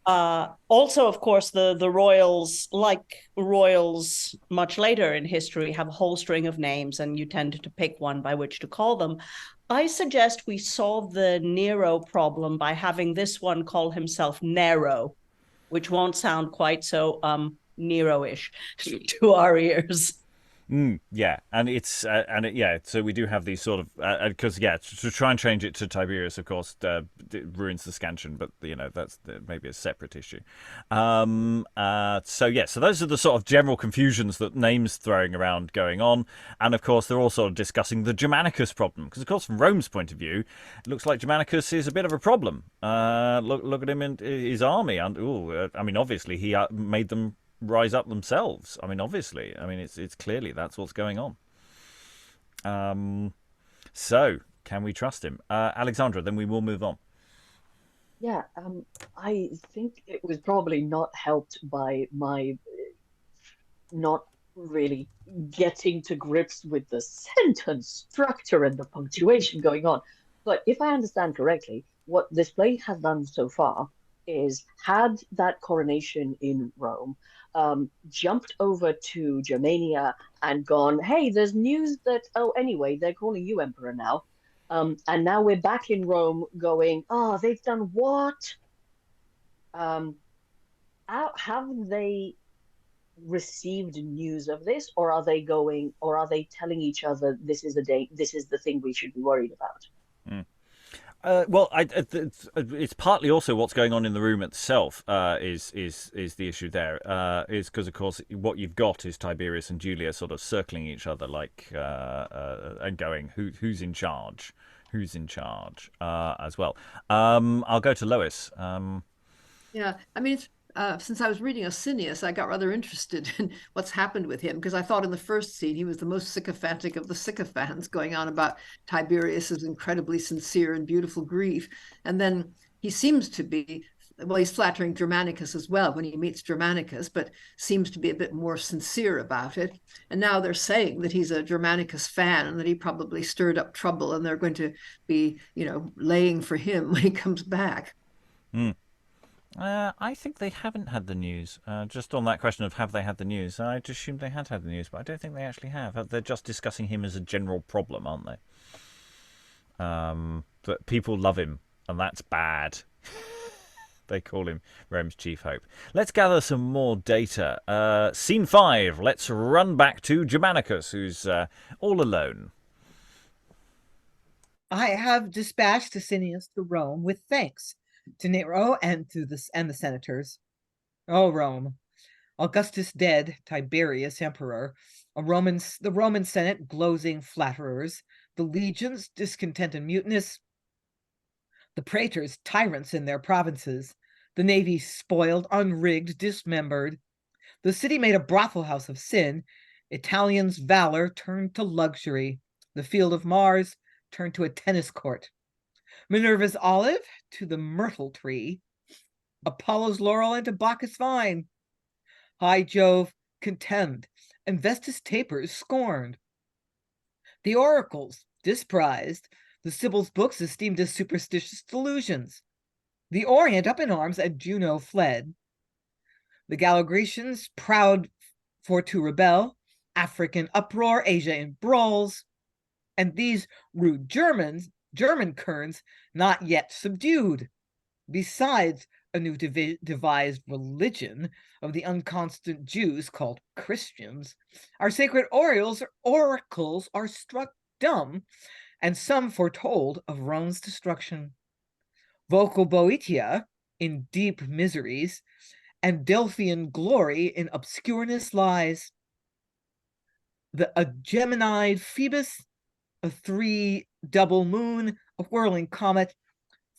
Also, of course, the royals, like royals much later in history, have a whole string of names, and you tend to pick one by which to call them. I suggest we solve the Nero problem by having this one call himself Nero, which won't sound quite so Nero-ish to our ears. Yeah, and it's so we do have these sort of because to try and change it to Tiberius, of course, it ruins the scansion, but that's maybe a separate issue. So those are the sort of general confusions that names throwing around going on, and of course they're all sort of discussing the Germanicus problem, because of course from Rome's point of view, it looks like Germanicus is a bit of a problem. Look at him in his army, and obviously he made them rise up themselves. Obviously. It's clearly that's what's going on. So can we trust him? Alexandra, then we will move on. Yeah, I think it was probably not helped by my not really getting to grips with the sentence structure and the punctuation going on. But if I understand correctly, what this play has done so far is had that coronation in Rome, jumped over to Germania and gone, hey, there's news that, anyway, they're calling you emperor now. And now we're back in Rome going, they've done what? Have they received news of this, or are they telling each other this is the thing we should be worried about? It's partly also what's going on in the room itself is the issue there. Is because of course what you've got is Tiberius and Julia sort of circling each other and going who's in charge as well. I'll go to Lois. Since I was reading Asinius, I got rather interested in what's happened with him, because I thought in the first scene he was the most sycophantic of the sycophants, going on about Tiberius's incredibly sincere and beautiful grief. And then he seems to be, he's flattering Germanicus as well when he meets Germanicus, but seems to be a bit more sincere about it. And now they're saying that he's a Germanicus fan and that he probably stirred up trouble, and they're going to be, laying for him when he comes back. I think they haven't had the news. Just on that question of have they had the news, I just assumed they had the news, but I don't think they actually have. They're just discussing him as a general problem, aren't they? That people love him, and that's bad. They call him Rome's chief hope. Let's gather some more data. Scene 5. Let's run back to Germanicus, who's all alone. I have dispatched Asinius to Rome with thanks to Nero and the senators. O Rome, Augustus dead, Tiberius emperor, the Roman Senate glozing flatterers, the legions discontent and mutinous, the praetors tyrants in their provinces, the navy spoiled, unrigged, dismembered, the city made a brothel house of sin, Italians' valor turned to luxury, the field of Mars turned to a tennis court, Minerva's olive to the myrtle tree, Apollo's laurel into Bacchus' vine. High Jove, contemned and Vestas tapers scorned. The oracles disprized, the Sibyl's books esteemed as superstitious delusions. The Orient up in arms at Juno fled. The Gallo-Grecians proud for to rebel, African uproar, Asia in brawls, and these rude German kerns not yet subdued. Besides a new devised religion of the unconstant Jews called Christians, our sacred oracles are struck dumb, and some foretold of Rome's destruction. Vocal Boeotia in deep miseries, and Delphian glory in obscureness lies. A Geminid Phoebus, a 3 double moon, a whirling comet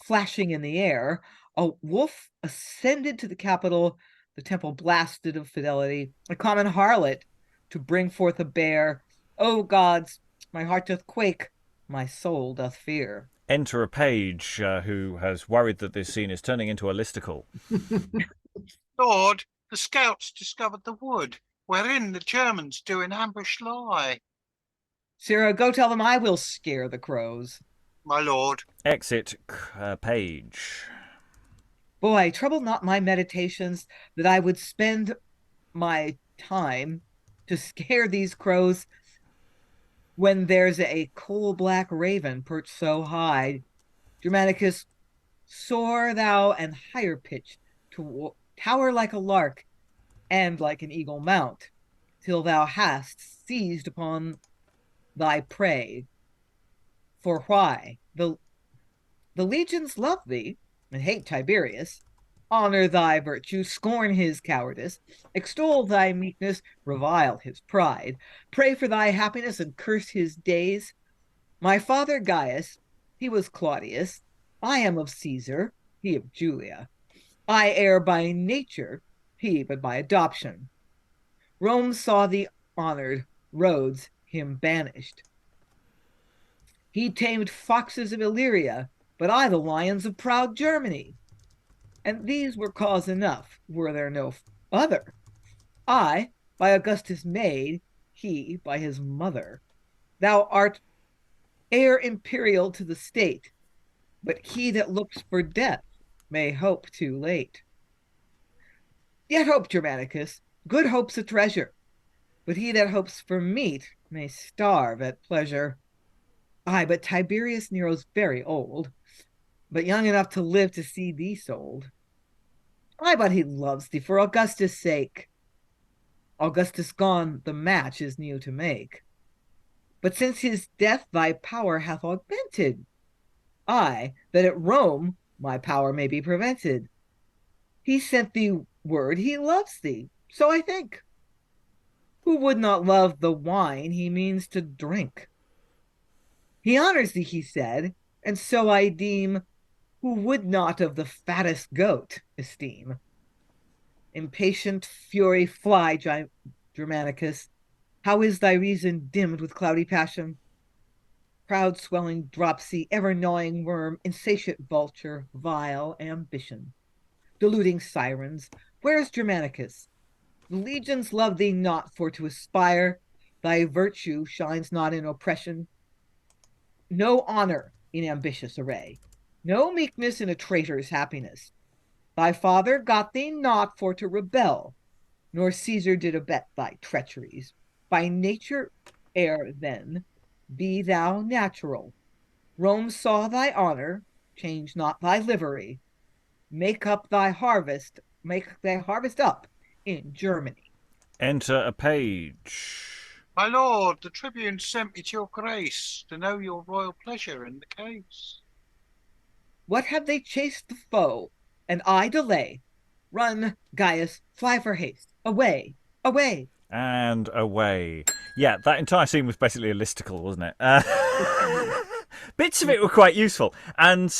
flashing in the air, a wolf ascended to the Capitol, the temple blasted of fidelity, a common harlot to bring forth a bear. O gods, my heart doth quake, my soul doth fear. Enter a page who has worried that this scene is turning into a listicle. Lord, the scouts discovered the wood, wherein the Germans do in ambush lie. Sirrah, go tell them I will scare the crows. My lord. Exit page. Boy, trouble not my meditations that I would spend my time to scare these crows when there's a coal-black raven perched so high. Germanicus, soar thou and higher pitch to tower like a lark and like an eagle mount, till thou hast seized upon thy prey. For why? The legions love thee and hate Tiberius, honor thy virtue, scorn his cowardice, extol thy meekness, revile his pride, pray for thy happiness and curse his days. My father Gaius, he was Claudius, I am of Caesar, he of Julia. I err by nature, he but by adoption. Rome saw thee honored, Rhodes him banished. He tamed foxes of Illyria, but I the lions of proud Germany. And these were cause enough, were there no other. I by Augustus made, he by his mother. Thou art heir imperial to the state, but he that looks for death may hope too late. Yet hope, Germanicus, good hope's a treasure, but he that hopes for meat may starve at pleasure. Aye, but Tiberius Nero's very old, but young enough to live to see thee sold. Aye, but he loves thee for Augustus' sake. Augustus gone, the match is new to make. But since his death thy power hath augmented, aye, that at Rome my power may be prevented. He sent thee word he loves thee, so I think. Who would not love the wine he means to drink? He honors thee, he said, and so I deem, who would not of the fattest goat esteem. Impatient fury, fly, Germanicus. How is thy reason dimmed with cloudy passion? Proud swelling dropsy, ever gnawing worm, insatiate vulture, vile ambition. Deluding sirens, where's Germanicus? The legions love thee not for to aspire, thy virtue shines not in oppression. No honor in ambitious array, no meekness in a traitor's happiness. Thy father got thee not for to rebel, nor Caesar did abet thy treacheries. By nature ere then, be thou natural. Rome saw thy honor, change not thy livery. Make thy harvest up in Germany. Enter a page. My lord, the tribune sent me to your grace to know your royal pleasure in the case. What have they chased the foe, and I delay? Run, Gaius, fly for haste. Away, away. And away. Yeah, that entire scene was basically a listicle, wasn't it? Bits of it were quite useful, and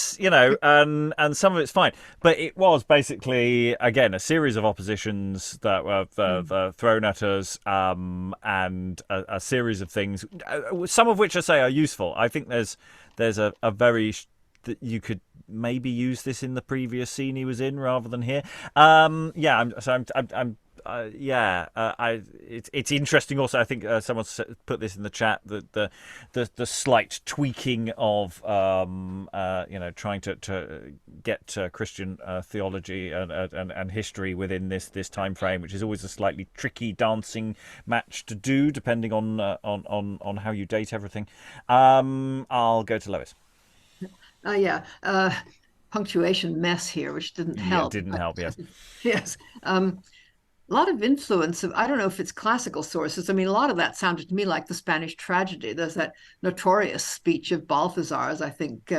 and some of it's fine. But it was basically, again, a series of oppositions that were thrown at us, and a series of things, some of which I say are useful. I think there's a very that you could maybe use this in the previous scene he was in rather than here. I'm it's interesting. Also, I think someone put this in the chat that the slight tweaking of trying to get Christian theology and history within this time frame, which is always a slightly tricky dancing match to do, depending on how you date everything. I'll go to Lois. Punctuation mess here, which didn't help. Didn't help, yes. Yes. A lot of influence of, I don't know if it's classical sources. I mean, a lot of that sounded to me like the Spanish tragedy. There's that notorious speech of Balthazar's, I think,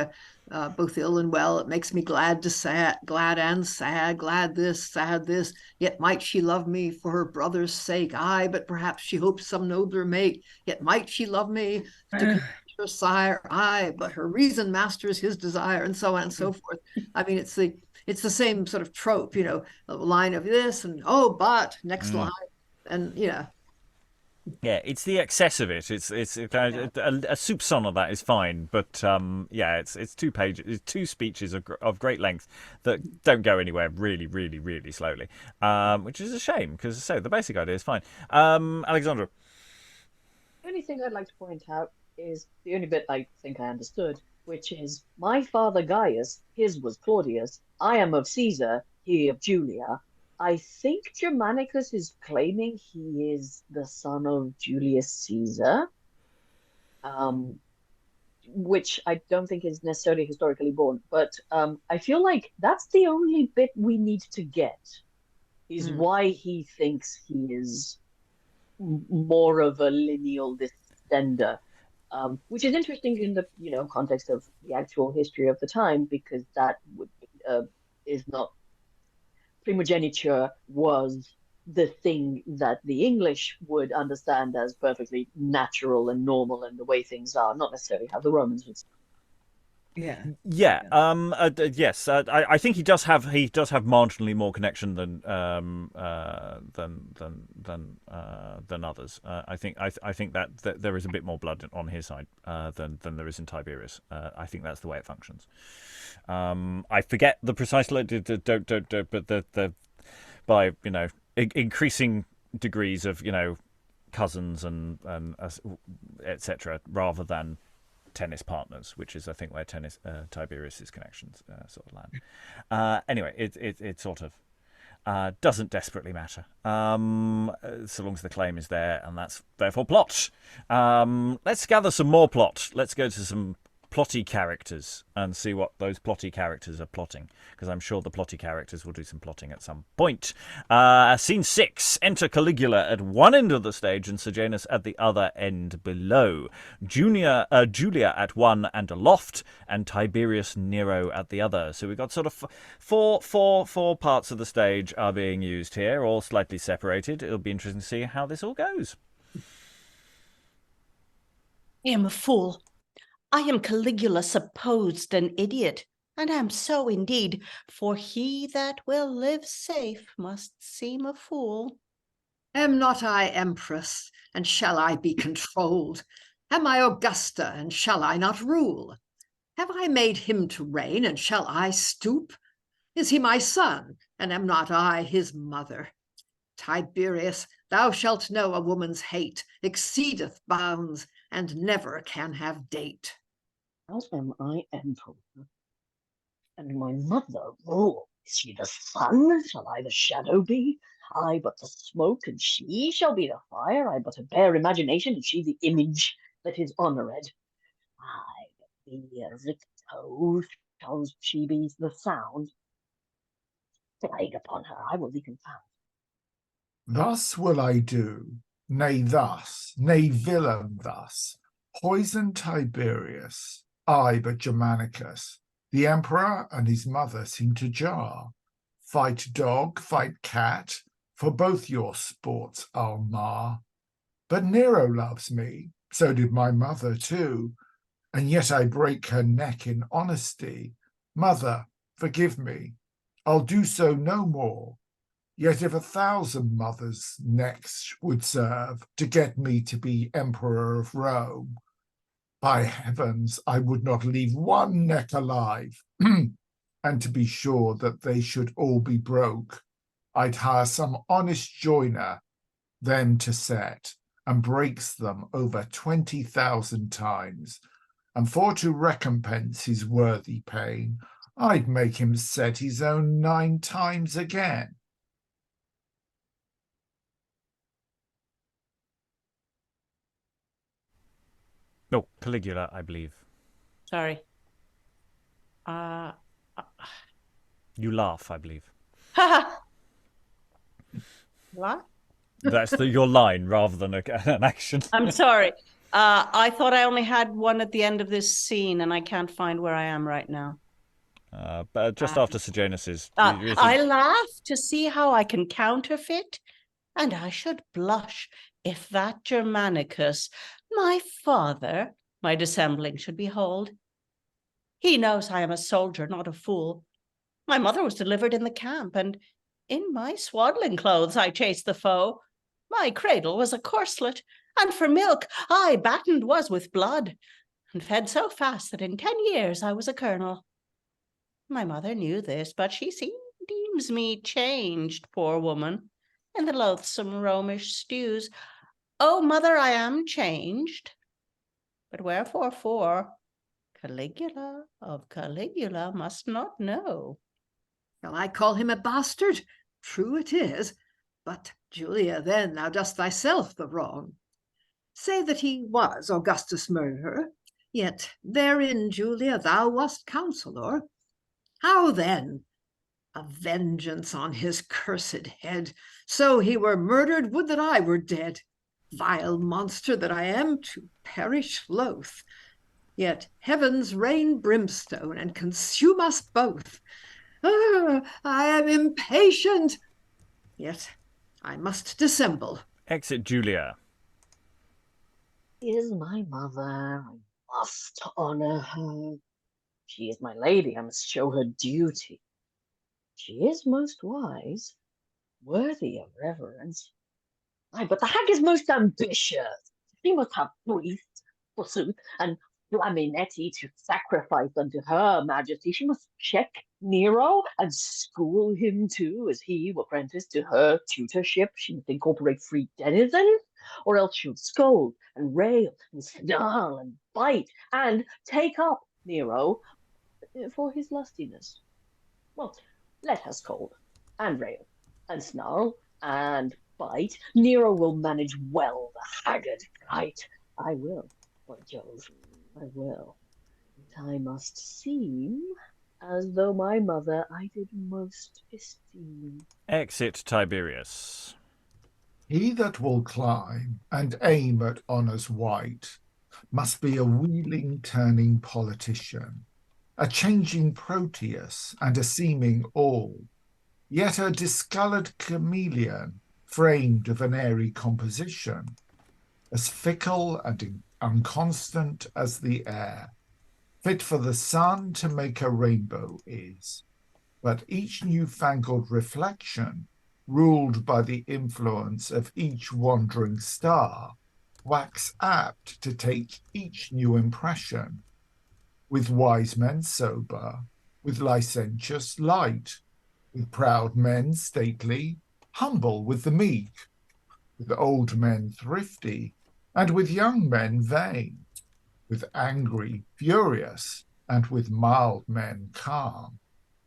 both ill and well. It makes me glad and sad, glad this, sad this. Yet might she love me for her brother's sake. Aye, but perhaps she hopes some nobler mate. Yet might she love me to her sire. Aye, but her reason masters his desire, and so on and so forth. I mean, it's the same sort of trope, a line of this and but next line, and yeah, it's the excess of it. It's a soupçon of that is fine, but it's 2 pages, it's 2 speeches of great length that don't go anywhere really, really, really slowly, which is a shame because the basic idea is fine. Alexandra. The only thing I'd like to point out is the only bit I think I understood, which is my father Gaius, his was Claudius. I am of Caesar, he of Julia. I think Germanicus is claiming he is the son of Julius Caesar, which I don't think is necessarily historically born. But I feel like that's the only bit we need to get, is why he thinks he is more of a lineal descender. Which is interesting in the context of the actual history of the time, because that is not, primogeniture was the thing that the English would understand as perfectly natural and normal and the way things are, not necessarily how the Romans would. Yes. I think he does have marginally more connection than others. I think that there is a bit more blood on his side than there is in Tiberius. I think that's the way it functions. I forget the precise, but the by increasing degrees of cousins and etc. rather than tennis partners, which is I think where Tiberius's connections sort of land. Anyway, it sort of doesn't desperately matter, so long as the claim is there, and that's therefore plot. Let's gather some more plot. Let's go to some plotty characters and see what those plotty characters are plotting, because I'm sure the plotty characters will do some plotting at some point. Scene 6. Enter Caligula at one end of the stage and Sejanus at the other end below. Julia at one and aloft, and Tiberius Nero at the other. So we've got sort of four parts of the stage are being used here, all slightly separated. It'll be interesting to see how this all goes. I am a fool. I am Caligula supposed an idiot, and am so indeed, for he that will live safe must seem a fool. Am not I empress, and shall I be controlled? Am I Augusta, and shall I not rule? Have I made him to reign, and shall I stoop? Is he my son, and am not I his mother? Tiberius, thou shalt know a woman's hate exceedeth bounds, and never can have date. How am I emperor, and my mother rule? Is she the sun? Shall I the shadow be? I but the smoke, and she shall be the fire. I but a bare imagination, and she the image that is honoured. I but the ricto, shall she be the sound? Plague upon her, I will thee confound. Thus will I do, nay villain thus, poison Tiberius, I but Germanicus. The emperor and his mother seem to jar. Fight dog, fight cat, for both your sports I'll mar. But Nero loves me, so did my mother too, and yet I break her neck in honesty. Mother, forgive me, I'll do so no more. Yet if 1,000 mothers' necks would serve to get me to be emperor of Rome, by heavens, I would not leave one neck alive, and to be sure that they should all be broke, I'd hire some honest joiner them to set, and breaks them over 20,000 times, and for to recompense his worthy pain, I'd make him set his own 9 times again. Oh, Caligula, I believe. Sorry. You laugh, I believe. What? That's your line rather than an action. I'm sorry. I thought I only had one at the end of this scene, and I can't find where I am right now. But just after Sejanus's. I laugh to see how I can counterfeit, and I should blush if that Germanicus, my father, my dissembling should behold. He knows I am a soldier, not a fool. My mother was delivered in the camp, and in my swaddling clothes I chased the foe. My cradle was a corslet, and for milk I battened was with blood, and fed so fast that in 10 years I was a colonel. My mother knew this, but she deems me changed, poor woman, in the loathsome Romish stews. Oh, mother, I am changed. But wherefore for? Caligula of Caligula must not know. Shall I call him a bastard? True it is. But, Julia, then thou dost thyself the wrong. Say that he was Augustus' murderer, yet therein, Julia, thou wast counsellor. How then? A vengeance on his cursed head. So he were murdered, would that I were dead. Vile monster that I am, to perish loath. Yet heavens rain brimstone and consume us both. I am impatient. Yet I must dissemble. Exit Julia. She is my mother. I must honour her. She is my lady. I must show her duty. She is most wise, worthy of reverence. Aye, but the hag is most ambitious. She must have priests, forsooth, and Flaminetti to sacrifice unto her majesty. She must check Nero and school him too, as he will apprentice to her tutorship. She must incorporate free denizens, or else she'll scold and rail and snarl and bite and take up Nero for his lustiness. Well, let her scold and rail and snarl and bite. Nero will manage well the haggard kite. I will, by Jove, I will. And I must seem as though my mother I did most esteem. Exit Tiberius. He that will climb and aim at honours white must be a wheeling, turning politician, a changing Proteus and a seeming all, yet a discoloured chameleon framed of an airy composition, as fickle and unconstant as the air, fit for the sun to make a rainbow is, but each new-fangled reflection, ruled by the influence of each wandering star, wax apt to take each new impression, with wise men sober, with licentious light, with proud men stately, humble with the meek, with old men thrifty, and with young men vain, with angry furious, and with mild men calm,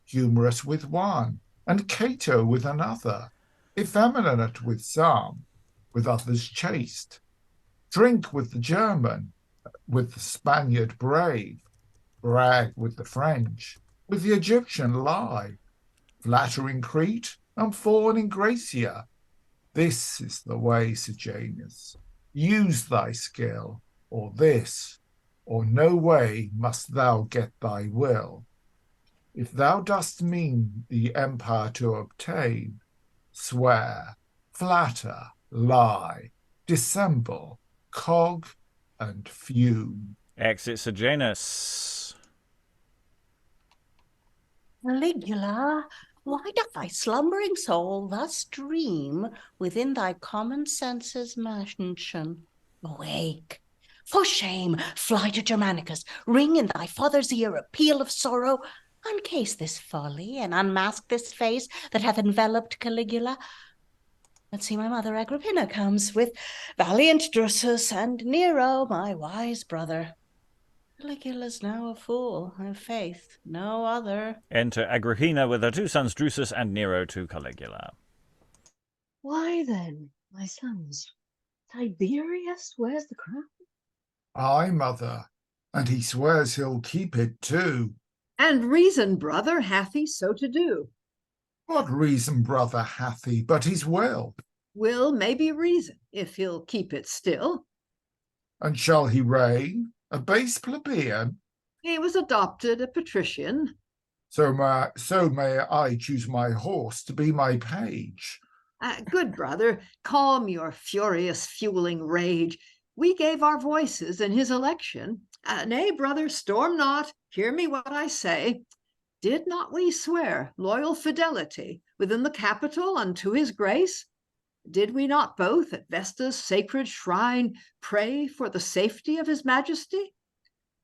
humorous with one, and Cato with another, effeminate with some, with others chaste, drink with the German, with the Spaniard brave, brag with the French, with the Egyptian lie, flatter in Crete, and fawn in Gracia. This is the way, Sejanus. Use thy skill, or this, or no way must thou get thy will. If thou dost mean the empire to obtain, swear, flatter, lie, dissemble, cog, and fume. Exit Sejanus. Caligula, why doth thy slumbering soul thus dream within thy common senses' mansion? Awake! For shame, fly to Germanicus, ring in thy father's ear a peal of sorrow, Uncase this folly, and unmask this face that hath enveloped Caligula. Let's see, my mother Agrippina comes with valiant Drusus and Nero, my wise brother. Caligula's now a fool, in faith, no other. Enter Agrippina with her two sons Drusus and Nero to Caligula. Why then, my sons, Tiberius wears the crown? Aye, mother, and he swears he'll keep it too. And reason, brother, hath he so to do. What reason, brother, hath he but his will? Will may be reason, if he'll keep it still. And shall he reign, a base plebeian? He was adopted a patrician. So may I choose my horse to be my page. Good brother, calm your furious fueling rage. We gave our voices in his election. Nay, brother, storm not. Hear me what I say. Did not we swear loyal fidelity within the Capitol unto his grace? Did we not both at Vesta's sacred shrine pray for the safety of his majesty?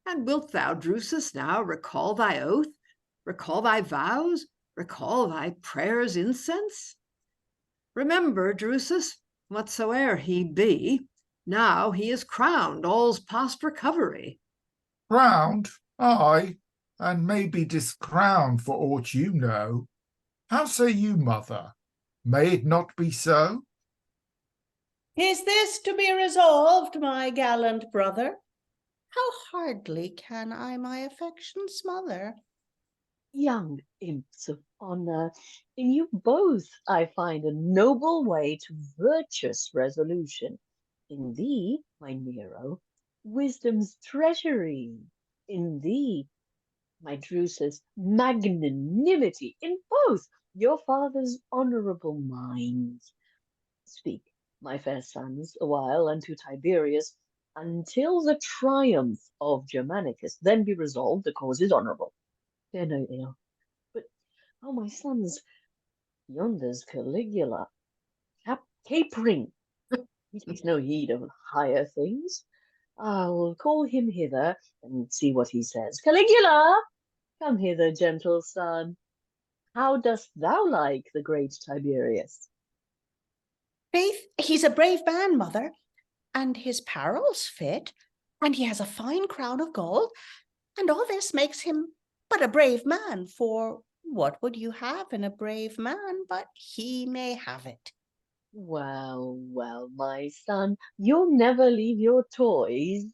And wilt thou, Drusus, now recall thy oath, recall thy vows, recall thy prayers' incense? Remember, Drusus, whatsoe'er he be, now he is crowned all's past recovery. Crowned, aye, and may be discrowned for aught you know. How say you, mother? May it not be so? Is this to be resolved, my gallant brother? How hardly can I my affection smother? Young imps of honour, in you both I find a noble way to virtuous resolution. In thee, my Nero, wisdom's treasury. In thee, my Drusus, magnanimity. In both, your father's honourable mind. Speak, my fair sons, awhile unto Tiberius, until the triumph of Germanicus. Then be resolved the cause is honourable. Fear no ill. But, oh, my sons, yonder's Caligula, capering. He takes no heed of higher things. I'll call him hither and see what he says. Caligula, come hither, gentle son. How dost thou like the great Tiberius? Faith, he's a brave man, mother, and his parel's fit, and he has a fine crown of gold, and all this makes him but a brave man, for what would you have in a brave man but he may have it? Well, well, my son, you'll never leave your toys.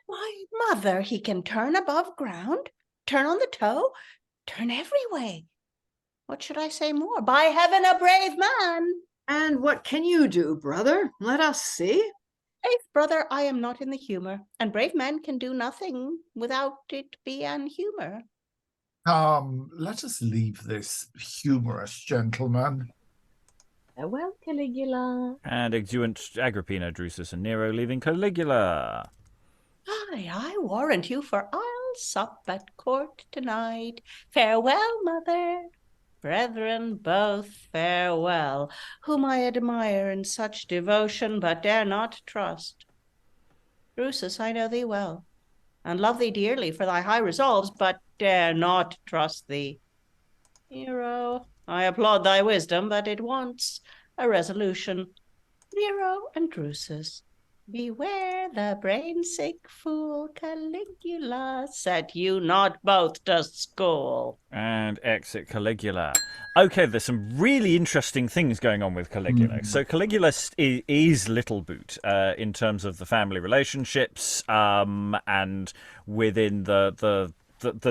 Why, mother, he can turn above ground, turn on the toe, turn every way. What should I say more? By heaven, a brave man! And what can you do, brother? Let us see. Faith, brother, I am not in the humour, and brave men can do nothing without it be an humour. Let us leave this humorous gentleman. Farewell, Caligula. And exeunt Agrippina, Drusus, and Nero, leaving Caligula. Aye, I warrant you, for I'll sup at court tonight. Farewell, mother. Brethren both, farewell, whom I admire in such devotion, but dare not trust. Drusus, I know thee well, and love thee dearly for thy high resolves, but dare not trust thee. Nero, I applaud thy wisdom, but it wants a resolution. Nero and Drusus, beware the brain-sick fool Caligula, set you not both to school. And exit Caligula. Okay, there's some really interesting things going on with Caligula. So Caligula is little boot in terms of the family relationships and within the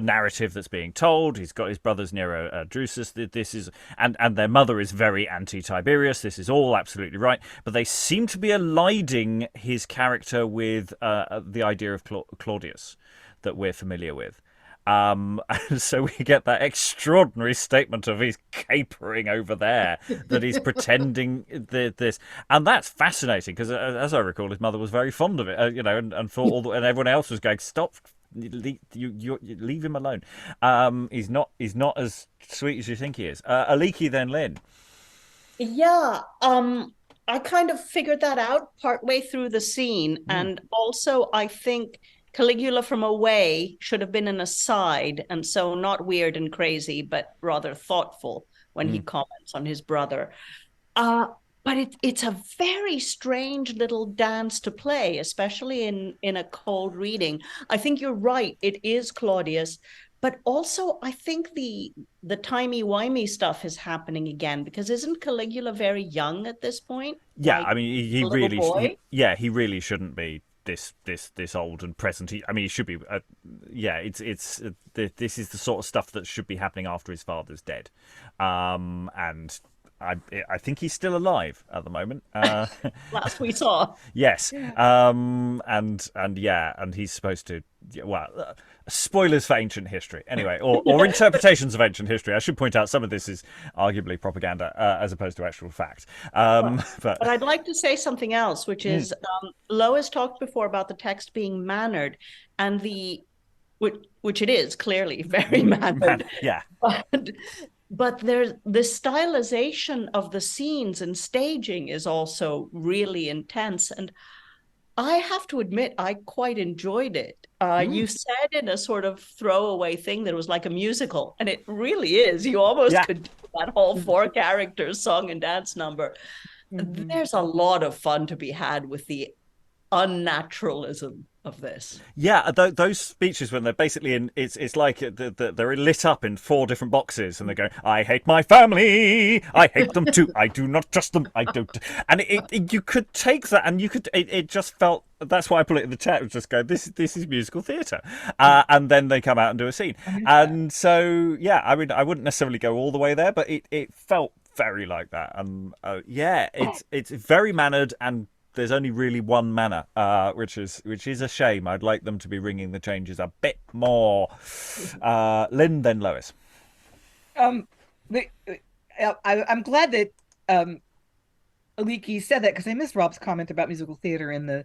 narrative that's being told. He's got his brothers Nero, Drusus. This is and their mother is very anti-Tiberius. This is all absolutely right. But they seem to be aligning his character with the idea of Claudius that we're familiar with. And so we get that extraordinary statement of he's capering over there, that he's pretending this, and that's fascinating because, as I recall, his mother was very fond of it, and thought and everyone else was going, stop. You leave him alone. He's not as sweet as you think he is. Aliki, then Lynn. Yeah, I kind of figured that out partway through the scene, and also I think Caligula from away should have been an aside, and so not weird and crazy, but rather thoughtful when he comments on his brother. But it's a very strange little dance to play, especially in a cold reading. I think you're right. It is Claudius, but also I think the timey-wimey stuff is happening again, because isn't Caligula very young at this point? Yeah, Like, I mean, he really, he really shouldn't be this old and present. I mean, he should be. This is the sort of stuff that should be happening after his father's dead, and I think he's still alive at the moment. Last we saw. Yes. And he's supposed to. Well, spoilers for ancient history, anyway, or interpretations of ancient history. I should point out some of this is arguably propaganda as opposed to actual fact. But I'd like to say something else, which is Lois talked before about the text being mannered, and which it is clearly very mannered. Yeah. But there's the stylization of the scenes and staging is also really intense. And I have to admit, I quite enjoyed it. You said in a sort of throwaway thing that it was like a musical, and it really is. You almost could do that whole 4 characters song and dance number. There's a lot of fun to be had with the unnaturalism of this. Yeah, those speeches when they're basically in, it's like they're lit up in 4 different boxes, and they go, "I hate my family, I hate them too, I do not trust them, I don't." And you could take that, and it just felt. That's why I put it in the chat. Just go, this is musical theatre, and then they come out and do a scene, and so yeah, I mean, I wouldn't necessarily go all the way there, but it felt very like that, and it's very mannered, and there's only really one manner, which is a shame. I'd like them to be ringing the changes a bit more. Lynn, then Lois. I'm glad that Aliki said that, because I missed Rob's comment about musical theater in the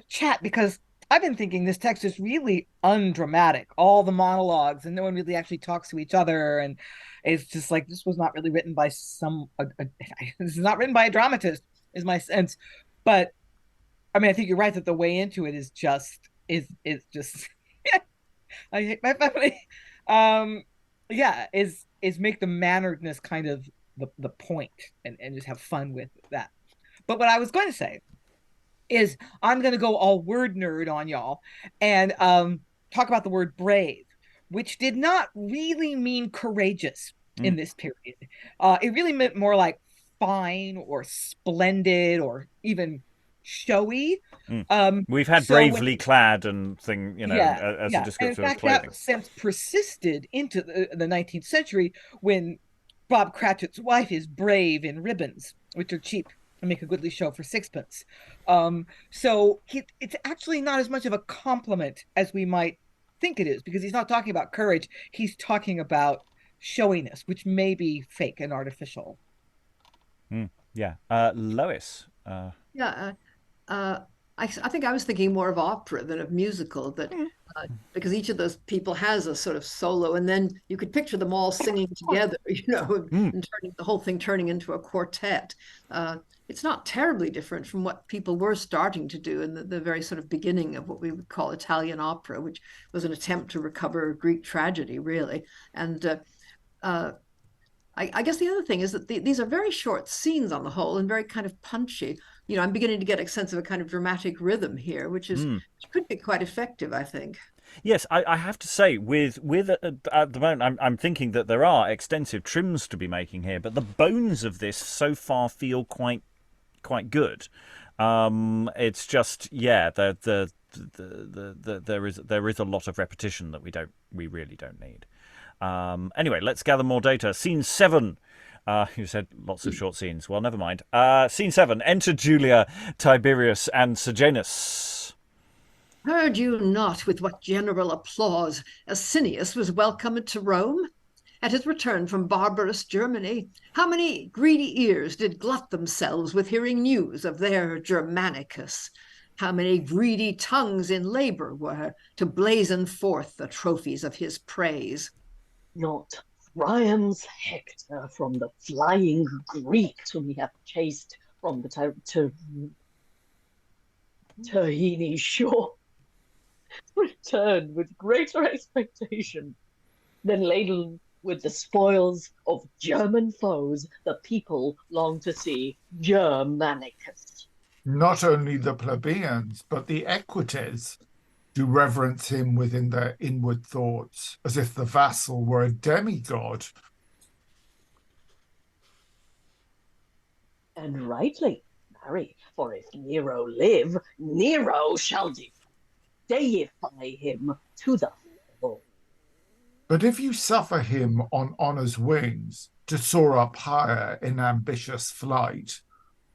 chat, because I've been thinking this text is really undramatic. All the monologues, and no one really actually talks to each other, and it's just like this was not really written by this is not written by a dramatist, is my sense. But I mean, I think you're right that the way into it is just I hate my family. Is make the manneredness kind of the point, and just have fun with that. But what I was going to say is I'm going to go all word nerd on y'all and talk about the word brave, which did not really mean courageous in this period. It really meant more like fine or splendid or even showy. We've had bravely clad and thing, as a description of clothing. That sense persisted into the 19th century, when Bob Cratchit's wife is brave in ribbons, which are cheap and make a goodly show for 6pence. So it's actually not as much of a compliment as we might think it is, because he's not talking about courage. He's talking about showiness, which may be fake and artificial. Lois. I think I was thinking more of opera than of musical, because each of those people has a sort of solo, and then you could picture them all singing together, and turning the whole thing turning into a quartet. It's not terribly different from what people were starting to do in the very sort of beginning of what we would call Italian opera, which was an attempt to recover Greek tragedy, really. And I guess the other thing is that these are very short scenes on the whole, and very kind of punchy. I'm beginning to get a sense of a kind of dramatic rhythm here, which could be quite effective, I think. Yes, I have to say, with at the moment, I'm thinking that there are extensive trims to be making here, but the bones of this so far feel quite good. It's just there is a lot of repetition that we really don't need. Anyway, let's gather more data. Scene 7. You said lots of short scenes. Well, never mind. Scene 7. Enter Julia, Tiberius, and Sejanus. Heard you not with what general applause Asinius was welcomed to Rome? At his return from barbarous Germany, how many greedy ears did glut themselves with hearing news of their Germanicus? How many greedy tongues in labor were to blazon forth the trophies of his praise? Not Priam's Hector from the flying Greeks whom he hath chased from the Tyrrhene shore. returned with greater expectation than laden with the spoils of German foes the people long to see Germanicus. Not only the plebeians, but the equites do reverence him within their inward thoughts, as if the vassal were a demigod. And rightly, marry, for if Nero live, Nero shall deify him to the full. But if you suffer him on honour's wings to soar up higher in ambitious flight,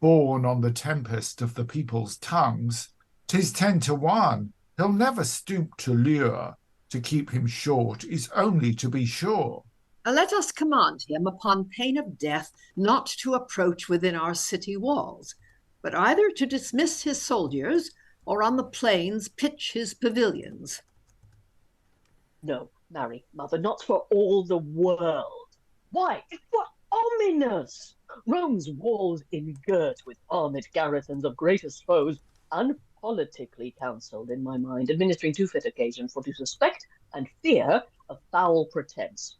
borne on the tempest of the people's tongues, 'tis 10 to 1. He'll never stoop to lure. To keep him short is only to be sure. Let us command him upon pain of death not to approach within our city walls, but either to dismiss his soldiers or on the plains pitch his pavilions. No, marry, mother, not for all the world. Why, it were ominous! Rome's walls ingirt with armed garrisons of greatest foes, unpolitically counselled in my mind, administering too fit occasion for to suspect and fear of foul pretense.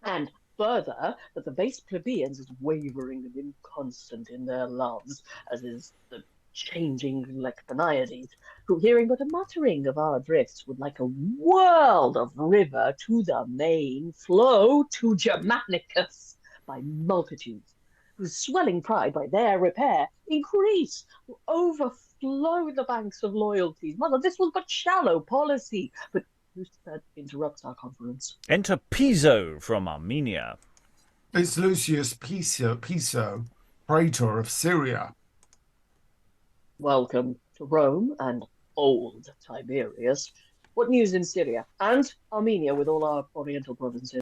And further, that the base plebeians is wavering and inconstant in their loves, as is the changing Lectoniades, who, hearing but a muttering of our drifts, would like a world of river to the main flow to Germanicus by multitudes, whose swelling pride by their repair increase, will overflow the banks of loyalties. Mother, this was but shallow policy, but who that interrupts our conference? Enter Piso from Armenia. It's Lucius Piso, praetor of Syria. Welcome to Rome and old Tiberius. What news in Syria and Armenia with all our oriental provinces?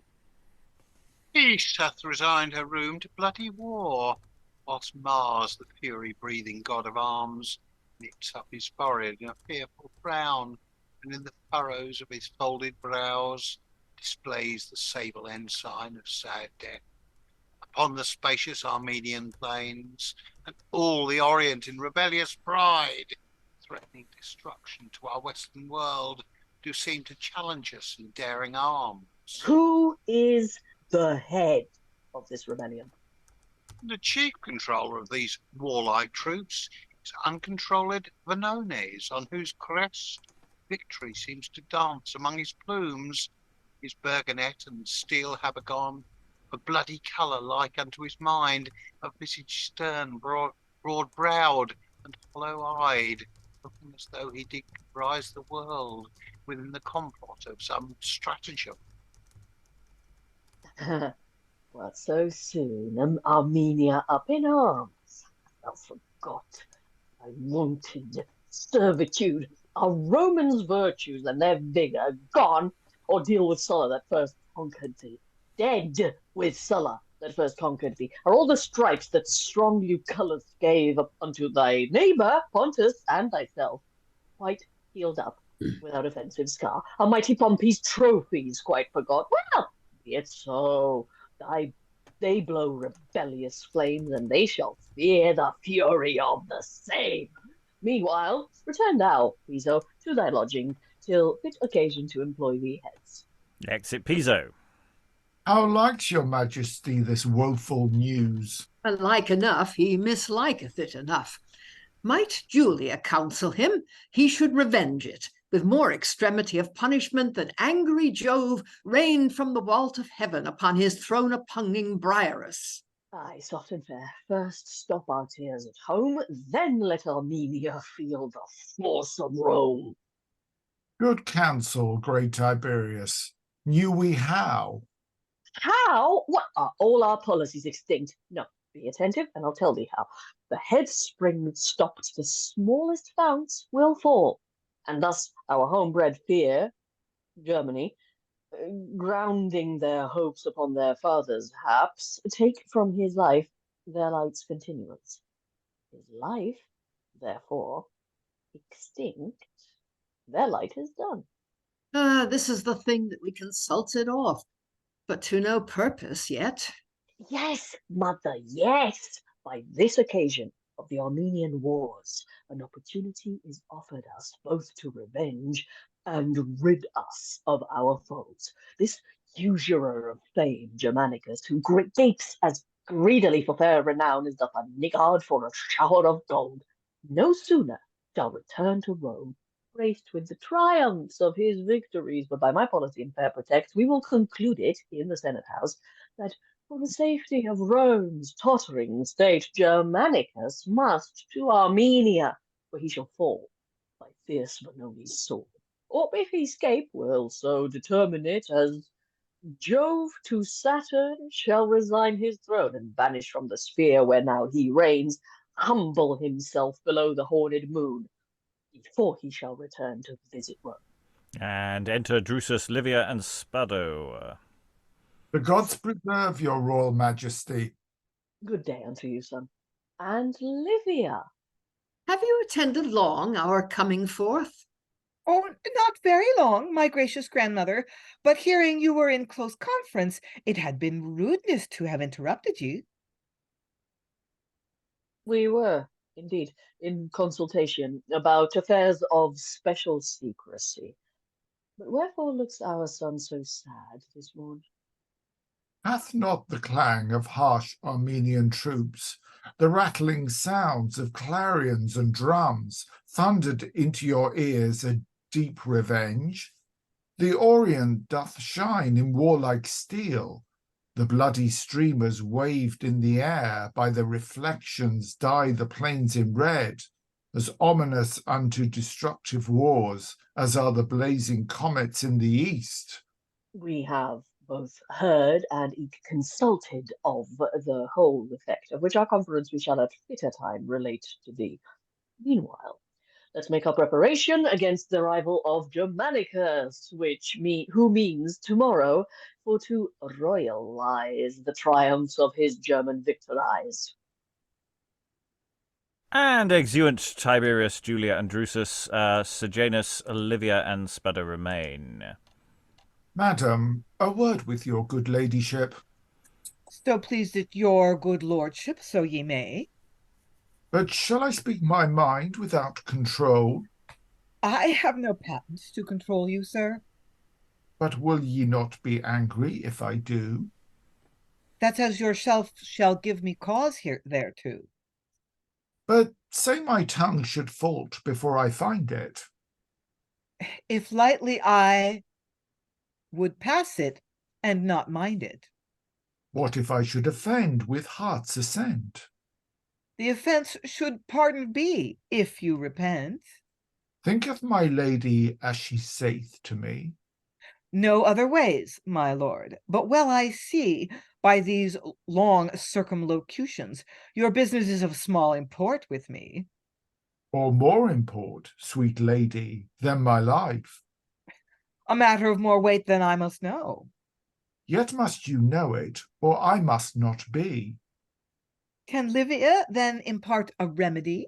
Peace hath resigned her room to bloody war, whilst Mars, the fury-breathing god of arms, knits up his forehead in a fearful frown, and in the furrows of his folded brows displays the sable ensign of sad death. Upon the spacious Armenian plains, and all the Orient in rebellious pride, threatening destruction to our Western world, do seem to challenge us in daring arms. Who is the head of this rebellion? The chief controller of these warlike troops is uncontrolled Vonones, on whose crest victory seems to dance among his plumes. His burgonet and steel habergon, a bloody colour like unto his mind, a visage stern, broad-browed, and hollow-eyed, looking as though he did comprise the world within the complot of some stratagem. What, so soon? Armenia up in arms? I forgot. I wanted servitude. Are Romans' virtues and their vigour gone, or deal with Sulla that first conquered thee? Dead with Sulla that first conquered thee, are all the stripes that strong Lucullus gave up unto thy neighbour Pontus and thyself quite healed up, without offensive scar? Are mighty Pompey's trophies quite forgot? Well, be it so. They blow rebellious flames, and they shall fear the fury of the same. Meanwhile, return thou, Piso, to thy lodging, till fit occasion to employ thee hence. Exit Piso. How likes your majesty this woeful news? Like enough, he misliketh it enough. Might Julia counsel him, he should revenge it, with more extremity of punishment than angry Jove rained from the vault of heaven upon his throne-oppugning Briarus. Aye, soft and fair. First stop our tears at home, then let Armenia feel the force of Rome. Good counsel, great Tiberius. Knew we how? How? What, are all our policies extinct? No, be attentive, and I'll tell thee how. The head spring stopped, the smallest founts will fall, and thus our homebred fear, Germany, grounding their hopes upon their fathers' haps, take from his life their light's continuance. His life, therefore, extinct, their light is done. This is the thing that we consulted of, but to no purpose yet. Yes, mother, yes. By this occasion, of the Armenian Wars, an opportunity is offered us both to revenge and rid us of our foes. This usurer of fame, Germanicus, who gapes as greedily for fair renown as doth a niggard for a shower of gold, no sooner shall return to Rome, graced with the triumphs of his victories. But by my policy and fair pretext, we will conclude it in the Senate House that for the safety of Rome's tottering state, Germanicus must to Armenia, where he shall fall by fierce Benoni's sword. Or if he escape, will so determine it as Jove to Saturn shall resign his throne and banish from the sphere where now he reigns, humble himself below the horned moon, before he shall return to visit Rome. And enter Drusus, Livia, and Spado. The gods preserve your royal majesty. Good day unto you, son. And Livia. Have you attended long our coming forth? Oh, not very long, my gracious grandmother, but hearing you were in close conference, it had been rudeness to have interrupted you. We were, indeed, in consultation about affairs of special secrecy. But wherefore looks our son so sad this morn? Hath not the clang of harsh Armenian troops, the rattling sounds of clarions and drums, thundered into your ears a deep revenge? The Orient doth shine in warlike steel, the bloody streamers waved in the air by the reflections dye the plains in red, as ominous unto destructive wars as are the blazing comets in the east. We have both heard and consulted of the whole effect, of which our conference we shall at fitter time relate to thee. Meanwhile, let's make our preparation against the arrival of Germanicus, who means tomorrow for to royalize the triumphs of his German victories. And exeunt Tiberius, Julia, and Drusus, Sejanus, Livia, and Spado remain. Madam, a word with your good ladyship. So pleased it your good lordship, so ye may. But shall I speak my mind without control? I have no patent to control you, sir. But will ye not be angry if I do? That's as yourself shall give me cause thereto. But say my tongue should fault before I find it. If lightly I would pass it and not mind it. What if I should offend with heart's assent? The offence should pardoned be, if you repent. Thinketh my lady as she saith to me? No other ways, my lord, but well I see, by these long circumlocutions, your business is of small import with me. Or more import, sweet lady, than my life. A matter of more weight than I must know. Yet must you know it, or I must not be. Can Livia then impart a remedy?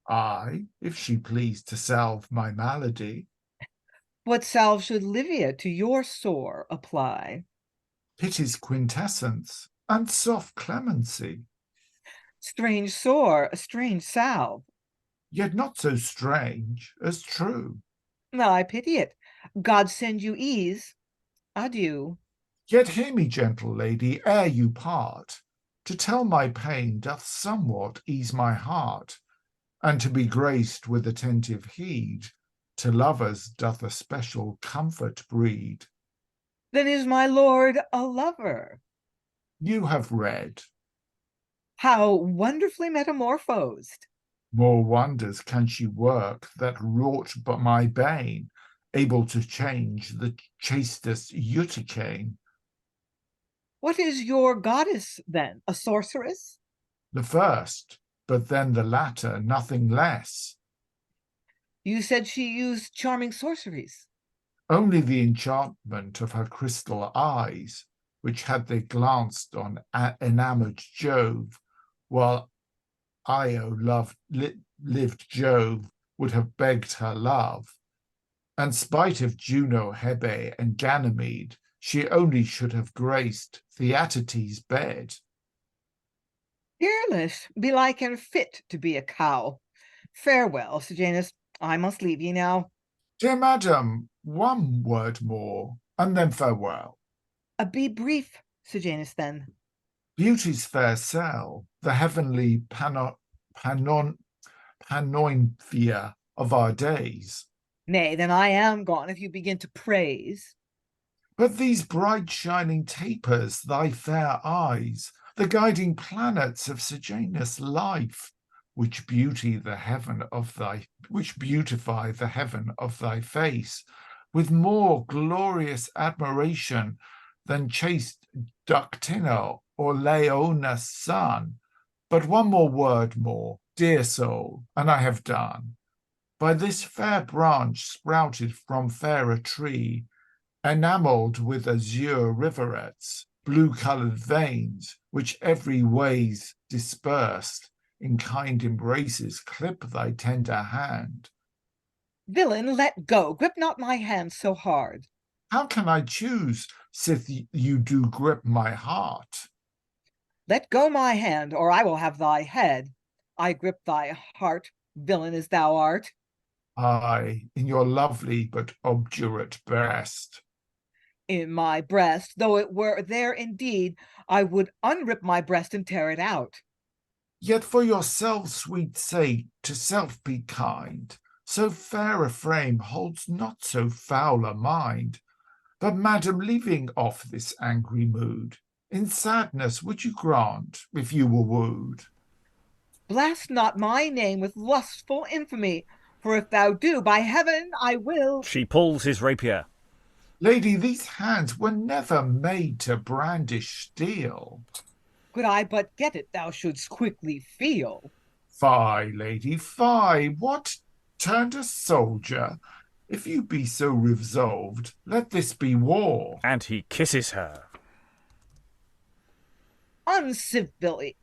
Ay, if she please to salve my malady. What salve should Livia to your sore apply? Pity's quintessence, and soft clemency. Strange sore, a strange salve. Yet not so strange as true. I pity it. God send you ease. Adieu. Yet hear me, gentle lady, ere you part. To tell my pain doth somewhat ease my heart, and to be graced with attentive heed to lovers doth a special comfort breed. Then is my lord a lover? You have read. How wonderfully metamorphosed. More wonders can she work that wrought but my bane, able to change the chastest Eutychane. What is your goddess, then? A sorceress? The first, but then the latter, nothing less. You said she used charming sorceries. Only the enchantment of her crystal eyes, which had they glanced on enamoured Jove, while Io lived Jove, would have begged her love. And spite of Juno, Hebe, and Ganymede, she only should have graced Theaetetes' bed. Peerless, belike and fit to be a cow. Farewell, Sejanus, I must leave ye now. Dear madam, one word more, and then farewell. Be brief, Sejanus, then. Beauty's fair cell, the heavenly Panointhea of our days. Nay, then I am gone if you begin to praise. But these bright shining tapers, thy fair eyes, the guiding planets of Sejanus' life, which beautify the heaven of thy face, with more glorious admiration than chaste Ductino or Leona's son. But one more word more, dear soul, and I have done. By this fair branch sprouted from fairer tree, enamelled with azure riverets, blue-coloured veins, which every ways dispersed, in kind embraces clip thy tender hand. Villain, let go, grip not my hand so hard. How can I choose, sith you do grip my heart? Let go my hand, or I will have thy head. I grip thy heart, villain as thou art. Ay, in your lovely but obdurate breast. In my breast, though it were there indeed, I would unrip my breast and tear it out. Yet for yourself, sweet sake, to self be kind. So fair a frame holds not so foul a mind. But, madam, leaving off this angry mood, in sadness would you grant, if you were wooed? Blast not my name with lustful infamy, for if thou do, by heaven I will. She pulls his rapier. Lady, these hands were never made to brandish steel. Could I but get it, thou shouldst quickly feel. Fie, lady, fie, what, turned a soldier? If you be so resolved, let this be war. And he kisses her. Uncivilly,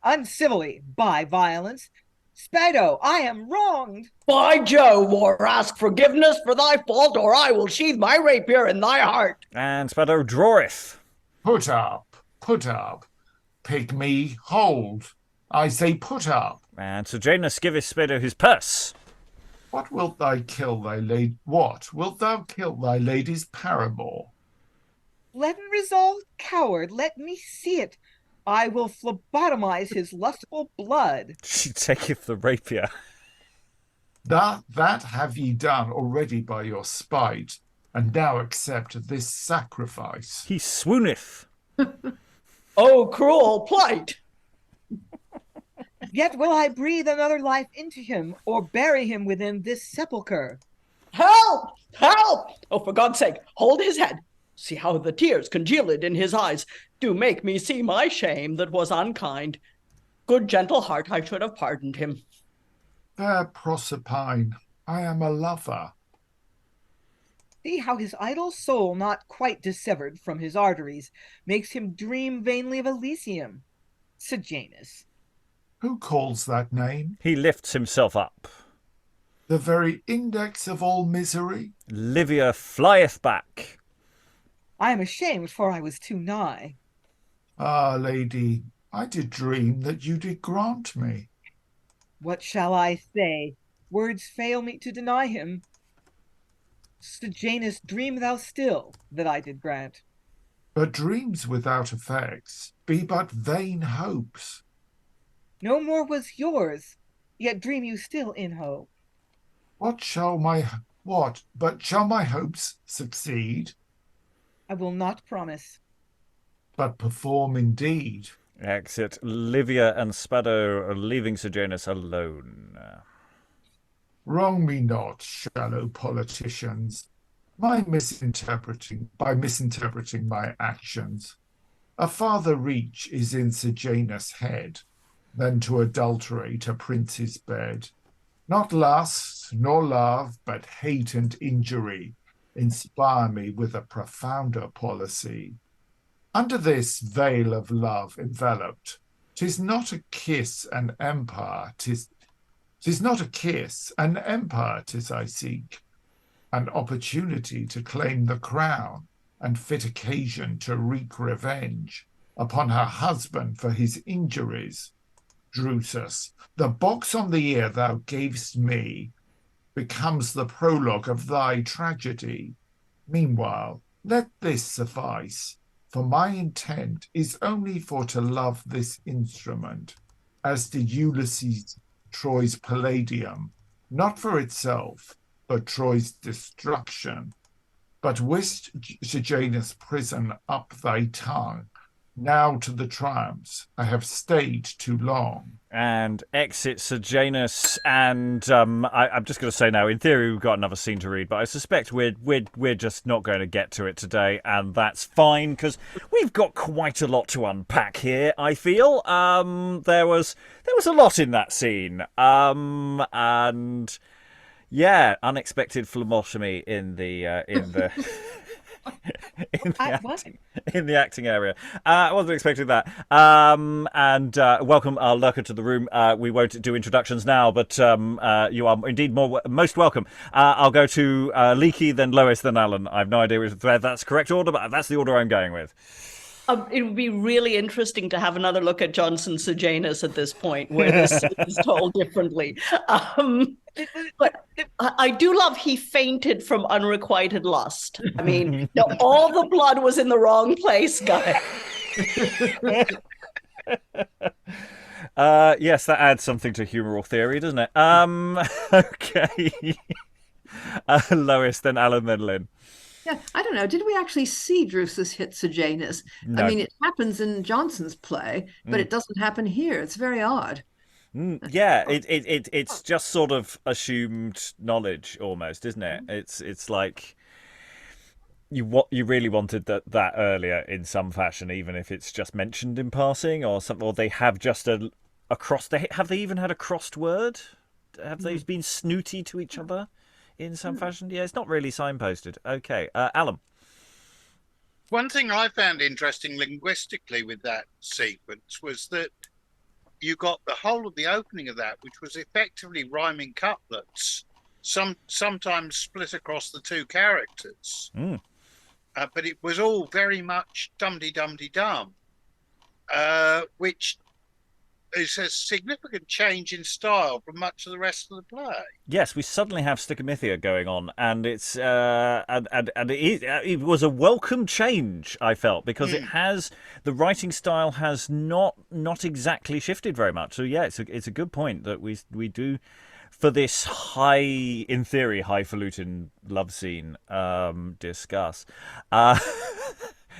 by violence. Spado, I am wronged. By Jove, or ask forgiveness for thy fault, or I will sheathe my rapier in thy heart. And Spado draweth. Put up. Pygmy, hold. I say put up. And Sejanus giveth Spado his purse. What wilt thou kill thy lady's paramour? Let him resolve, coward, let me see it. I will phlebotomize his lustful blood. She taketh the rapier. That have ye done already by your spite, and now accept this sacrifice. He swooneth. Oh, cruel plight! Yet will I breathe another life into him, or bury him within this sepulchre. Help! Help! Oh, for God's sake, hold his head. See how the tears congealed in his eyes do make me see my shame that was unkind. Good gentle heart, I should have pardoned him. Fair Proserpine, I am a lover. See how his idle soul, not quite dissevered from his arteries, makes him dream vainly of Elysium. Sejanus. Who calls that name? He lifts himself up. The very index of all misery? Livia flieth back. I am ashamed, for I was too nigh. Ah, lady, I did dream that you did grant me. What shall I say? Words fail me to deny him. Sejanus, dream thou still that I did grant. But dreams without effects be but vain hopes. No more was yours, yet dream you still in hope. But shall my hopes succeed? I will not promise. But perform indeed. Exit. Livia and Spado are leaving Sejanus alone. Wrong me not, shallow politicians, by misinterpreting my actions. A farther reach is in Sejanus' head than to adulterate a prince's bed. Not lust nor love, but hate and injury inspire me with a profounder policy. Under this veil of love enveloped, 'tis not a kiss an empire, 'tis not a kiss an empire 'tis I seek, an opportunity to claim the crown, and fit occasion to wreak revenge upon her husband for his injuries. Drusus. The box on the ear thou gavest me becomes the prologue of thy tragedy. Meanwhile, let this suffice, for my intent is only for to love this instrument, as did Ulysses Troy's Palladium, not for itself, but Troy's destruction. But wist Sejanus prison up thy tongue, now to the triumphs I have stayed too long. And exit Sejanus, and I'm just going to say now, in theory, we've got another scene to read, but I suspect we're just not going to get to it today, and that's fine because we've got quite a lot to unpack here. I feel there was a lot in that scene, and yeah, unexpected phlebotomy in the in the acting area. I wasn't expecting that. And welcome our lurker to the room. We won't do introductions now, but you are indeed most welcome. I'll go to Aliki, then Lois, then Alan. I have no idea if that's the correct order, but that's the order I'm going with. It would be really interesting to have another look at Johnson Sejanus at this point, where this is told differently. But I do love he fainted from unrequited lust. I mean, no, all the blood was in the wrong place, guys. Yes, that adds something to humoral theory, doesn't it? Okay. Lois, then Alan, then Lynn. Yeah, I don't know. Did we actually see Drusus hit Sejanus? No. I mean, it happens in Johnson's play, but it doesn't happen here. It's very odd. Yeah, it's just sort of assumed knowledge almost, isn't it? It's like you really wanted that earlier in some fashion, even if it's just mentioned in passing or something, or they have just a cross. Have they even had a crossed word? Have they been snooty to each other in some fashion? Yeah, it's not really signposted. Okay, Alan. One thing I found interesting linguistically with that sequence was that you got the whole of the opening of that, which was effectively rhyming couplets, sometimes split across the two characters. But it was all very much dum-de-dum-de-dum, which is a significant change in style from much of the rest of the play. Yes, we suddenly have Stickamithia going on, and it's it was a welcome change, I felt, because it has the writing style has not exactly shifted very much. So yeah, it's a good point that we do for this in theory highfalutin love scene discuss,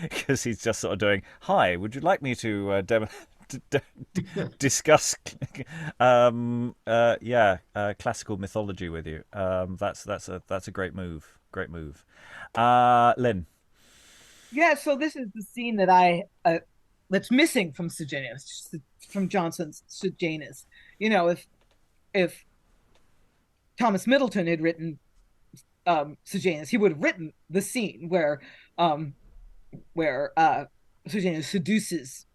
because he's just sort of doing, "Hi, would you like me to discuss classical mythology with you?" That's a great move. Lynn. Yeah, so this is the scene that that's missing from Sejanus, from Johnson's Sejanus. You know, if Thomas Middleton had written Sejanus, he would have written the scene where Sejanus seduces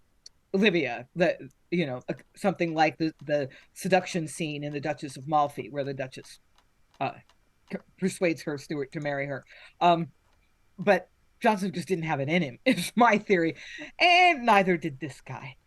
Livia, something like the seduction scene in The Duchess of Malfi, where the Duchess persuades her steward to marry her. But Johnson just didn't have it in him, is my theory. And neither did this guy.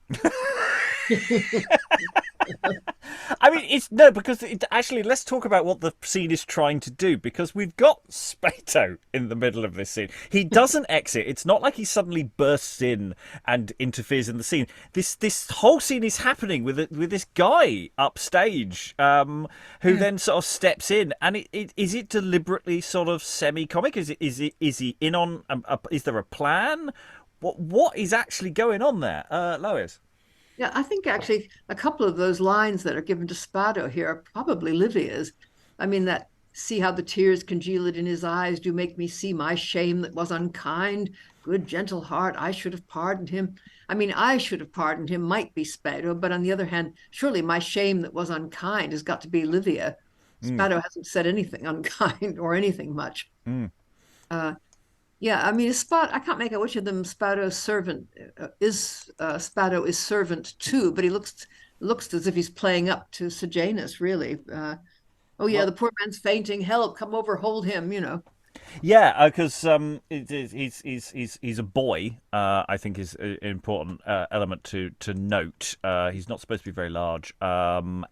I mean, because actually, let's talk about what the scene is trying to do, because we've got Spado in the middle of this scene. He doesn't exit. It's not like he suddenly bursts in and interferes in the scene. This whole scene is happening with this guy upstage, who then sort of steps in, and is it deliberately sort of semi-comic? Is he in on? Is there a plan? What is actually going on there, Lois? Yeah, I think actually a couple of those lines that are given to Spado here are probably Livia's. I mean, that "see how the tears congealed in his eyes do make me see my shame that was unkind. Good gentle heart, I should have pardoned him." I mean, "I should have pardoned him" might be Spado, but on the other hand, surely "my shame that was unkind" has got to be Livia. Spado hasn't said anything unkind or anything much. Yeah, I mean, I can't make out which of them Spado's servant is. Spado is servant to, but he looks as if he's playing up to Sejanus, really. The poor man's fainting. Help, come over, hold him, Yeah, because he's a boy. I think is an important element to note. He's not supposed to be very large, and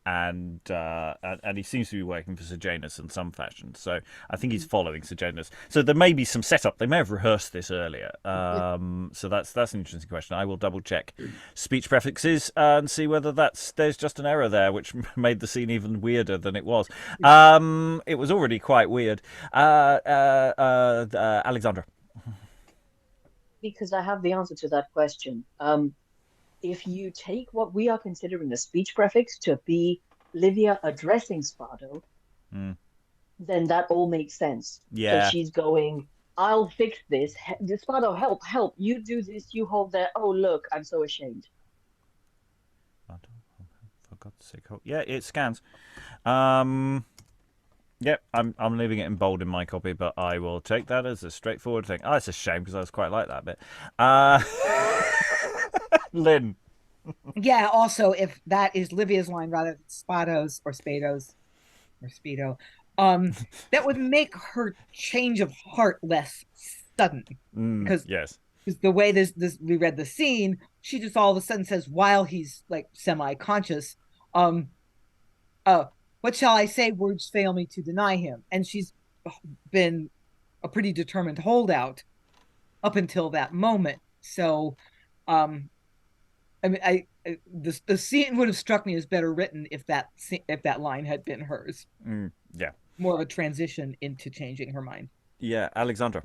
he seems to be working for Sejanus in some fashion. So I think he's following Sejanus. So there may be some setup. They may have rehearsed this earlier. So that's an interesting question. I will double check speech prefixes and see whether there's just an error there, which made the scene even weirder than it was. It was already quite weird. Alexandra. Because I have the answer to that question. If you take what we are considering a speech prefix to be Livia addressing Spado, then that all makes sense. Yeah. So she's going, I'll fix this. Spado, help. You do this, you hold there. Oh, look, I'm so ashamed. For God's sake. Yeah, it scans. Yep, I'm leaving it in bold in my copy, but I will take that as a straightforward thing. Oh, it's a shame because I was quite like that bit. Lynn. Yeah, also, if that is Livia's line rather than Spado's or Spado's or Speedo, that would make her change of heart less sudden. Because yes, the way this we read the scene, she just all of a sudden says while he's like semi-conscious, what shall I say? Words fail me to deny him. And she's been a pretty determined holdout up until that moment. So, I mean, the scene would have struck me as better written if that line had been hers. Yeah, more of a transition into changing her mind. Yeah, Alexandra.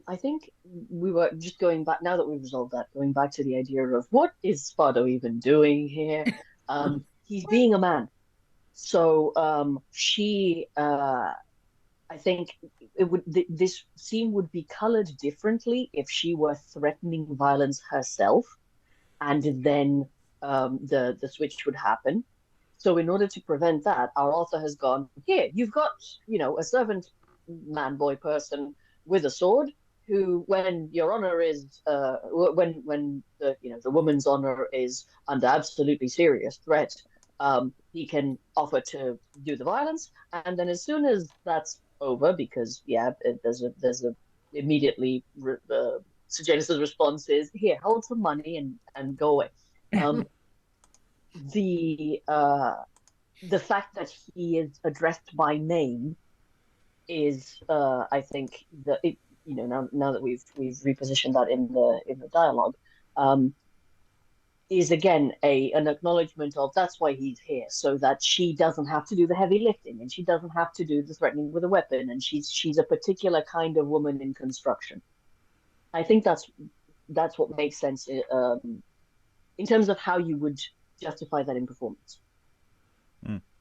I think we were just going back, now that we've resolved that, going back to the idea of what is Spado even doing here? He's being a man. So I think this scene would be colored differently if she were threatening violence herself, and then the switch would happen. So in order to prevent that, our author has gone, here, you've got, a servant man boy person with a sword who, when your honor is when the woman's honor is under absolutely serious threat, he can offer to do the violence, and then as soon as that's over, because there's a immediately Sejanus's response is, here, hold some money and go away. The fact that he is addressed by name is, I think, now that we've repositioned that in the dialogue, is again an acknowledgement of that's why he's here, so that she doesn't have to do the heavy lifting and she doesn't have to do the threatening with a weapon, and she's a particular kind of woman in construction. I think that's what makes sense in terms of how you would justify that in performance.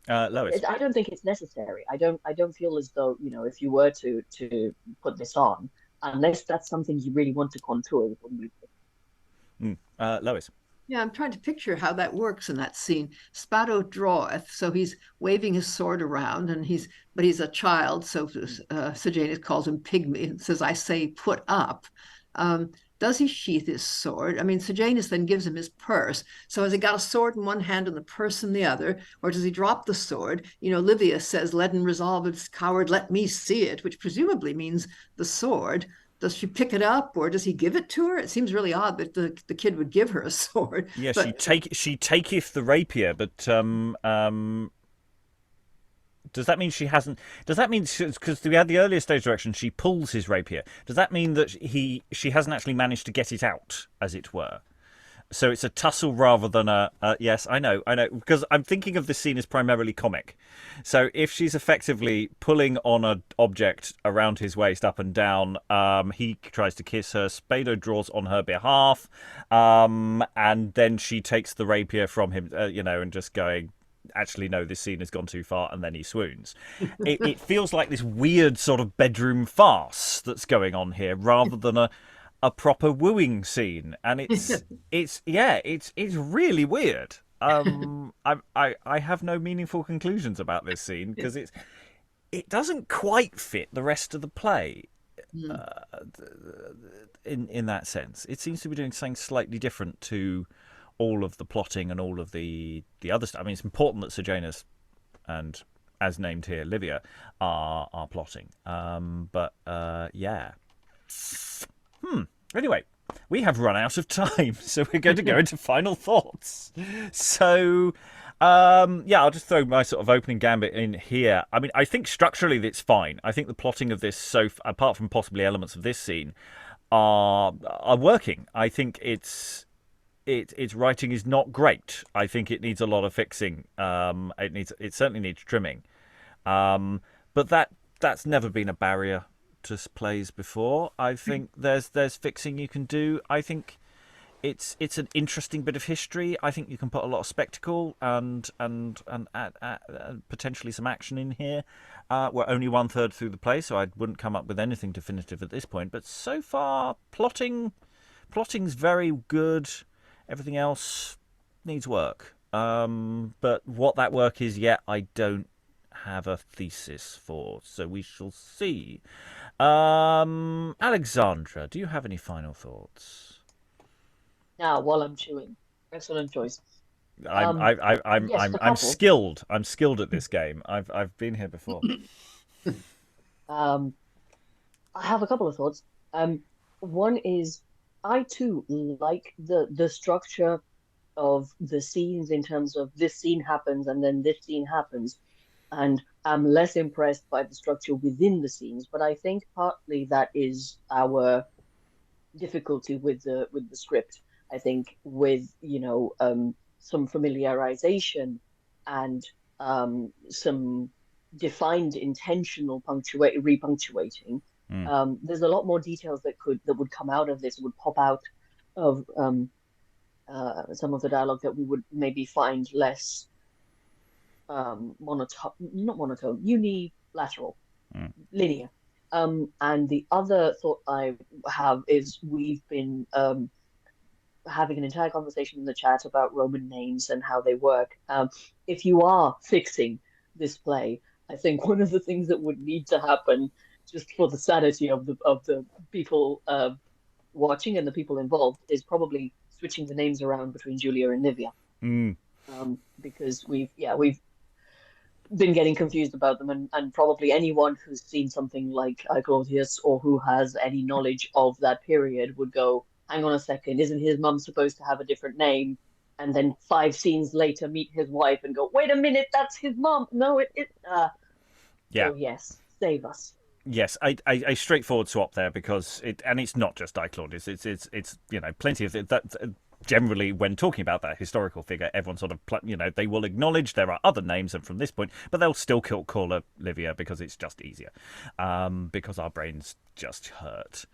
Lois. I don't think it's necessary. I don't feel as though, if you were to put this on, unless that's something you really want to contour. Lois. Yeah, I'm trying to picture how that works in that scene. Spado draweth, so he's waving his sword around, but he's a child, so Sejanus calls him pygmy and says, I say, put up. Does he sheath his sword? I mean, Sejanus then gives him his purse. So has he got a sword in one hand and the purse in the other? Or does he drop the sword? Livia says, leaden resolve of this coward, let me see it, which presumably means the sword. Does she pick it up, or does he give it to her? It seems really odd that the kid would give her a sword. Yeah, she taketh the rapier, but does that mean she hasn't? Does that mean, because we had the earlier stage direction, she pulls his rapier? Does that mean that she hasn't actually managed to get it out, as it were? So it's a tussle rather than a yes, I know, because I'm thinking of this scene as primarily comic. So if she's effectively pulling on an object around his waist up and down, he tries to kiss her, Spado draws on her behalf, and then she takes the rapier from him, and just going, actually, no, this scene has gone too far, and then he swoons. It feels like this weird sort of bedroom farce that's going on here, rather than a proper wooing scene, and it's really weird. I have no meaningful conclusions about this scene because it doesn't quite fit the rest of the play. In that sense, it seems to be doing something slightly different to all of the plotting and all of the other stuff. I mean, it's important that Sejanus and as named here, Livia, are plotting. Yeah. Anyway, we have run out of time, so we're going to go into final thoughts. So, I'll just throw my sort of opening gambit in here. I mean, I think structurally it's fine. I think the plotting of this, apart from possibly elements of this scene, are working. I think its writing is not great. I think it needs a lot of fixing. It certainly needs trimming. But that's never been a barrier to plays before. I think there's fixing you can do. I think it's an interesting bit of history. I think you can put a lot of spectacle and potentially some action in here. We're only 1/3 through the play, so I wouldn't come up with anything definitive at this point. But so far, plotting's very good. Everything else needs work. But what that work is yet, I don't have a thesis for, so we shall see. Alexandra, do you have any final thoughts? Now, while I'm chewing, excellent choice. I'm skilled. I'm skilled at this game. I've been here before. I have a couple of thoughts. One is, I too like the structure of the scenes in terms of this scene happens and then this scene happens, and I'm less impressed by the structure within the scenes. But I think partly that is our difficulty with the script. I think with some familiarization and some defined intentional repunctuating. There's a lot more details that would come out of this, would pop out of some of the dialogue that we would maybe find less unilateral, linear. And the other thought I have is we've been having an entire conversation in the chat about Roman names and how they work. If you are fixing this play, I think one of the things that would need to happen, just for the sanity of the people watching and the people involved, is probably switching the names around between Julia and Livia, because we've been getting confused about them, and probably anyone who's seen something like Claudius or who has any knowledge of that period would go, hang on a second, isn't his mum supposed to have a different name? And then 5 scenes later meet his wife and go, wait a minute, that's his mum. No, Yeah. So yes, save us. Yes, a straightforward swap there, because it's not just Claudius. It's plenty of that. Generally, when talking about that historical figure, everyone sort of they will acknowledge there are other names, and from this point, but they'll still call her Livia because it's just easier, because our brains just hurt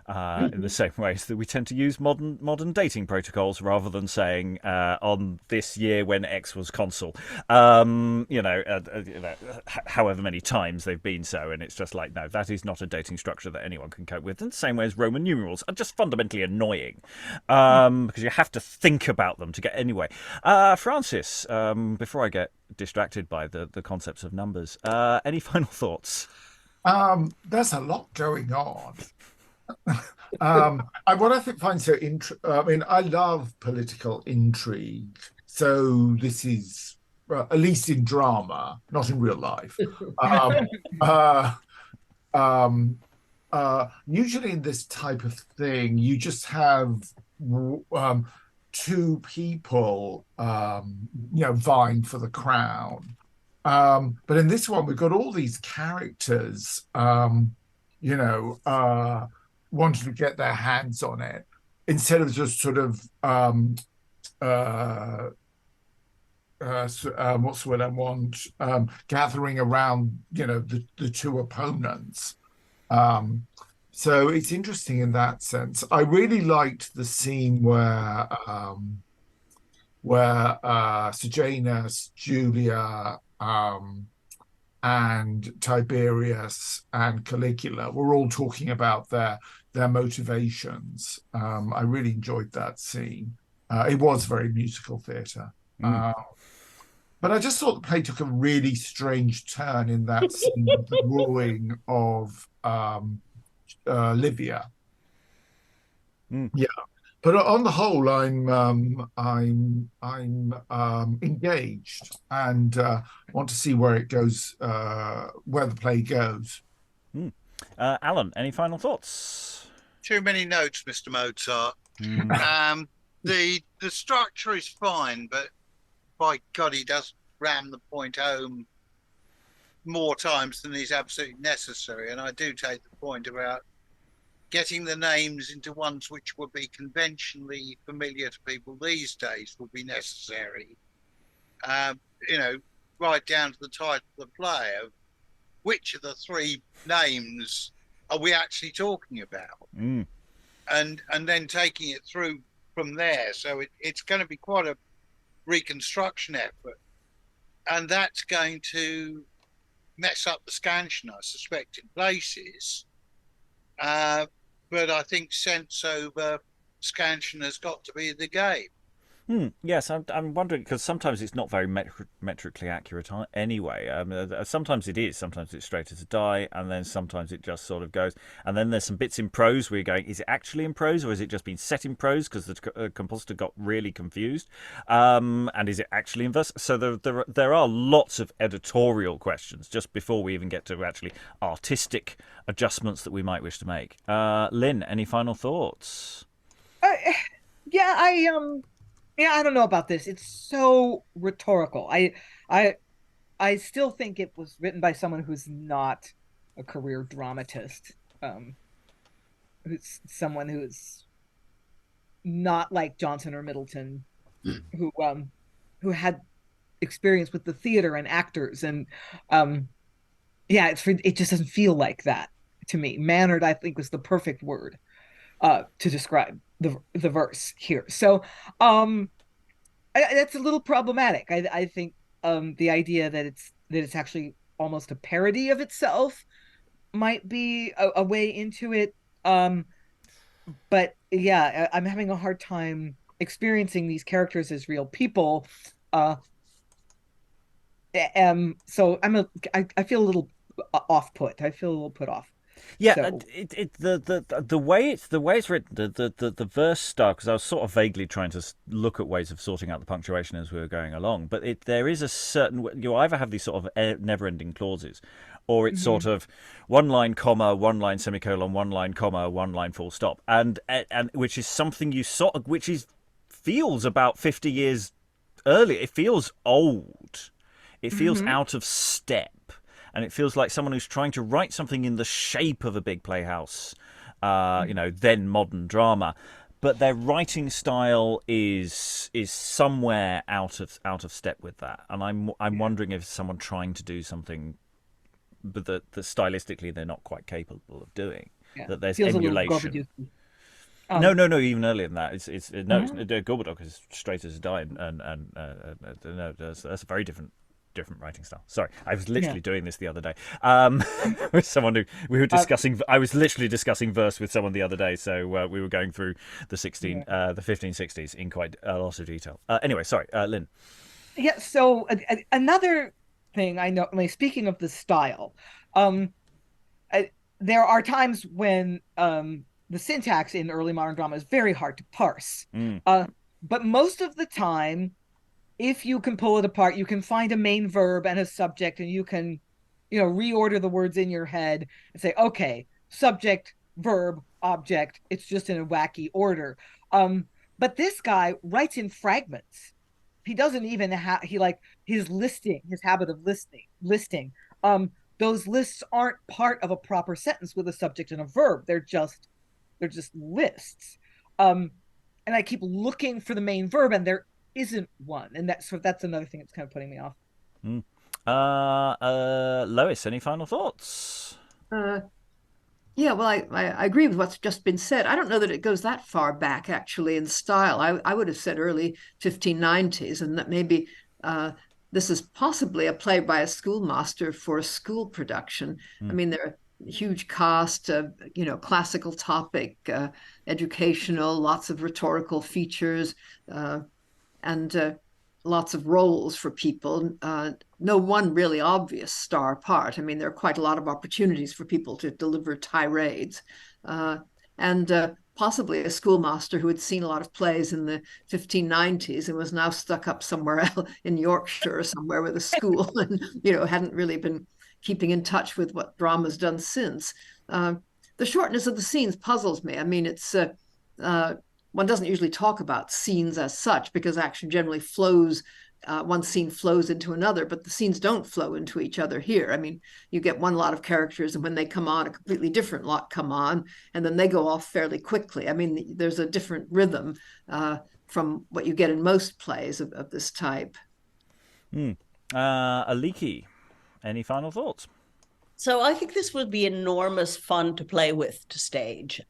in the same ways that we tend to use modern dating protocols rather than saying on this year when X was consul, however many times they've been so, and it's just like, no, that is not a dating structure that anyone can cope with. In the same way as Roman numerals are just fundamentally annoying, because you have to think about them to get anyway. Francis, before I get distracted by the concepts of numbers, any final thoughts? There's a lot going on. What I find so interesting, I love political intrigue. So this is, at least in drama, not in real life. Usually in this type of thing, you just have 2 people, vying for the crown. But in this one, we've got all these characters, wanting to get their hands on it, instead of just sort of, what's the word I want? Gathering around, the 2 opponents. So it's interesting in that sense. I really liked the scene where Sejanus, Julia, and Tiberius and Caligula were all talking about their motivations. I really enjoyed that scene. It was very musical theatre. But I just thought the play took a really strange turn in that scene of the wooing of Livia. Yeah, But on the whole, I'm engaged and want to see where it goes, where the play goes. Alan, any final thoughts? Too many notes, Mr. Mozart. The structure is fine, but by God, he does ram the point home more times than is absolutely necessary. And I do take the point about getting the names into ones which would be conventionally familiar to people these days would be necessary. Right down to the title of the play of which of the three names are we actually talking about? And then taking it through from there. So it's going to be quite a reconstruction effort. And that's going to mess up the scansion, I suspect, in places. But I think sense over scansion has got to be the game. Yes, I'm wondering, because sometimes it's not very metrically accurate anyway. Sometimes it is, sometimes it's straight as a die, and then sometimes it just sort of goes. And then there's some bits in prose where you're going, is it actually in prose, or is it just been set in prose because the compositor got really confused? And is it actually in verse? So there are lots of editorial questions just before we even get to actually artistic adjustments that we might wish to make. Lynn, any final thoughts? Yeah, I don't know about this. It's so rhetorical. I still think it was written by someone who's not a career dramatist. Who's someone who's not like Johnson or Middleton, who had experience with the theater and actors, and it just doesn't feel like that to me. Mannered, I think, was the perfect word to describe the verse here. So that's a little problematic. I think the idea that it's actually almost a parody of itself might be a way into it. But yeah, I'm having a hard time experiencing these characters as real people. So I feel a little off put. I feel a little put off. Yeah, So, the way it's written, the verse style, because I was sort of vaguely trying to look at ways of sorting out the punctuation as we were going along, but there is a certain, you either have these sort of never-ending clauses, or it's sort of one line comma, one line semicolon, one line comma, one line full stop, and which is something you sort of, feels about 50 years earlier. It feels old. It feels out of step. And it feels like someone who's trying to write something in the shape of a big playhouse, then modern drama, but their writing style is somewhere out of step with that. And I'm wondering if someone trying to do something, but that stylistically they're not quite capable of doing. yeah. That there's Feels emulation. No, even earlier than that. It's Gorbadoc is straight as a die, and that's a very different writing style. Sorry, I was literally doing this the other day with someone who we were discussing. I was literally discussing verse with someone the other day, so we were going through the 1560s in quite a lot of detail. Anyway, sorry, Lynn. Yeah. So another thing I know. Speaking of the style, there are times when the syntax in early modern drama is very hard to parse. But most of the time, if you can pull it apart, you can find a main verb and a subject, and you can, reorder the words in your head and say, okay, subject, verb, object. It's just in a wacky order. But this guy writes in fragments. He doesn't even have, his habit of listing. Those lists aren't part of a proper sentence with a subject and a verb. They're just lists. And I keep looking for the main verb, and there isn't one, and that's another thing that's kind of putting me off. Lois, any final thoughts? Yeah, well, I agree with what's just been said. I don't know that it goes that far back, actually, in style. I would have said early 1590s, and that maybe this is possibly a play by a schoolmaster for a school production. I mean, there are huge cast, classical topic, educational, lots of rhetorical features, and lots of roles for people. No one really obvious star part. I mean, there are quite a lot of opportunities for people to deliver tirades. And possibly a schoolmaster who had seen a lot of plays in the 1590s and was now stuck up somewhere else in Yorkshire or somewhere with a school and, hadn't really been keeping in touch with what drama's done since. The shortness of the scenes puzzles me. I mean, it's one doesn't usually talk about scenes as such because action generally flows. One scene flows into another, but the scenes don't flow into each other here. I mean, you get one lot of characters, and when they come on, a completely different lot come on, and then they go off fairly quickly. I mean, there's a different rhythm from what you get in most plays of this type. Aliki, any final thoughts? So I think this would be enormous fun to play with to stage.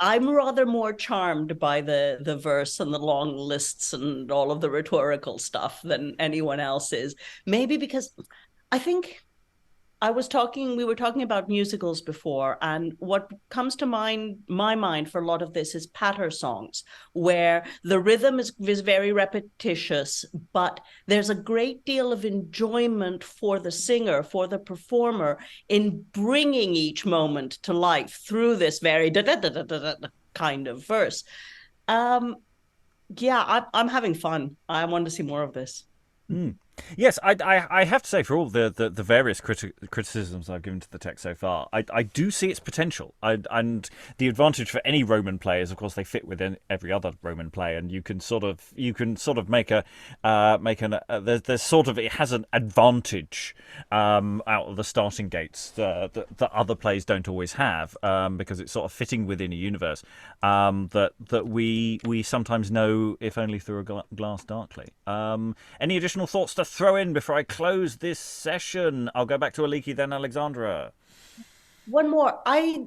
I'm rather more charmed by the verse and the long lists and all of the rhetorical stuff than anyone else is. Maybe because I think we were talking about musicals before, and what comes to my mind for a lot of this is patter songs, where the rhythm is very repetitious, but there's a great deal of enjoyment for the singer, for the performer, in bringing each moment to life through this very kind of verse. I'm having fun. I want to see more of this. Yes, I have to say, for all the various criticisms I've given to the text so far, I do see its potential. And the advantage for any Roman play is, of course, they fit within every other Roman play, and you can sort of make it has an advantage out of the starting gates that other plays don't always have, because it's sort of fitting within a universe that we sometimes know, if only through a glass darkly. Any additional thoughts to throw in before I close this session? I'll go back to Aliki, then Alexandra. One more. I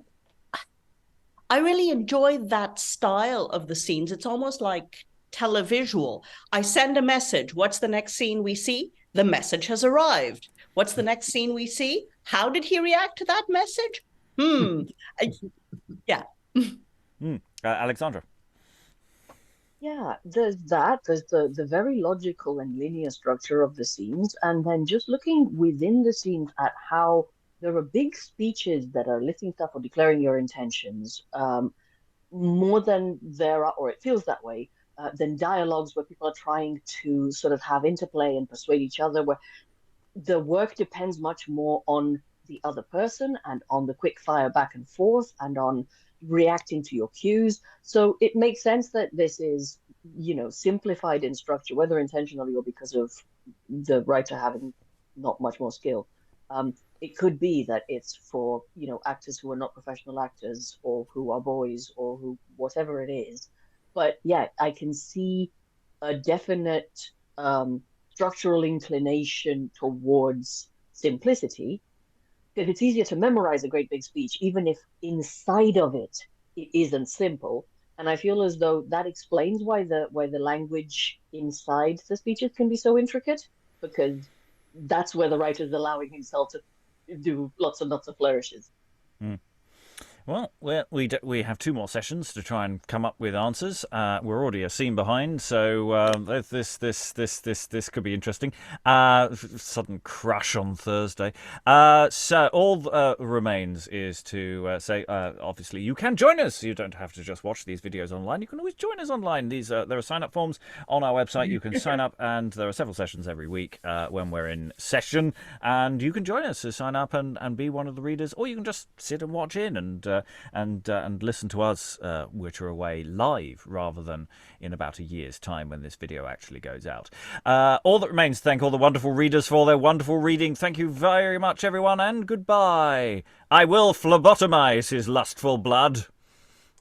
really enjoy that style of the scenes. It's almost like televisual. I send a message. What's the next scene we see? The message has arrived. What's the next scene we see? How did he react to that message? Yeah. Alexandra. Yeah, there's that. There's the very logical and linear structure of the scenes, and then just looking within the scenes at how there are big speeches that are listing stuff or declaring your intentions, more than there are, or it feels that way, than dialogues where people are trying to sort of have interplay and persuade each other, where the work depends much more on the other person and on the quick fire back and forth and on reacting to your cues. So it makes sense that this is, simplified in structure, whether intentionally or because of the writer having not much more skill. It could be that it's for, actors who are not professional actors or who are boys or who, whatever it is. But yeah, I can see a definite structural inclination towards simplicity. If it's easier to memorize a great big speech, even if inside of it isn't simple. And I feel as though that explains why the language inside the speeches can be so intricate, because that's where the writer's allowing himself to do lots and lots of flourishes. Well, we have 2 more sessions to try and come up with answers. We're already a scene behind, so this could be interesting. Sudden crush on Thursday. So all remains is to say, obviously, you can join us. You don't have to just watch these videos online. You can always join us online. There are sign-up forms on our website. You can sign up, and there are several sessions every week when we're in session. And you can join us, so sign up and be one of the readers, or you can just sit and watch in and listen to us, which are away live rather than in about a year's time when this video actually goes out. All that remains to thank all the wonderful readers for their wonderful reading. Thank you very much, everyone, and goodbye. I will phlebotomize his lustful blood.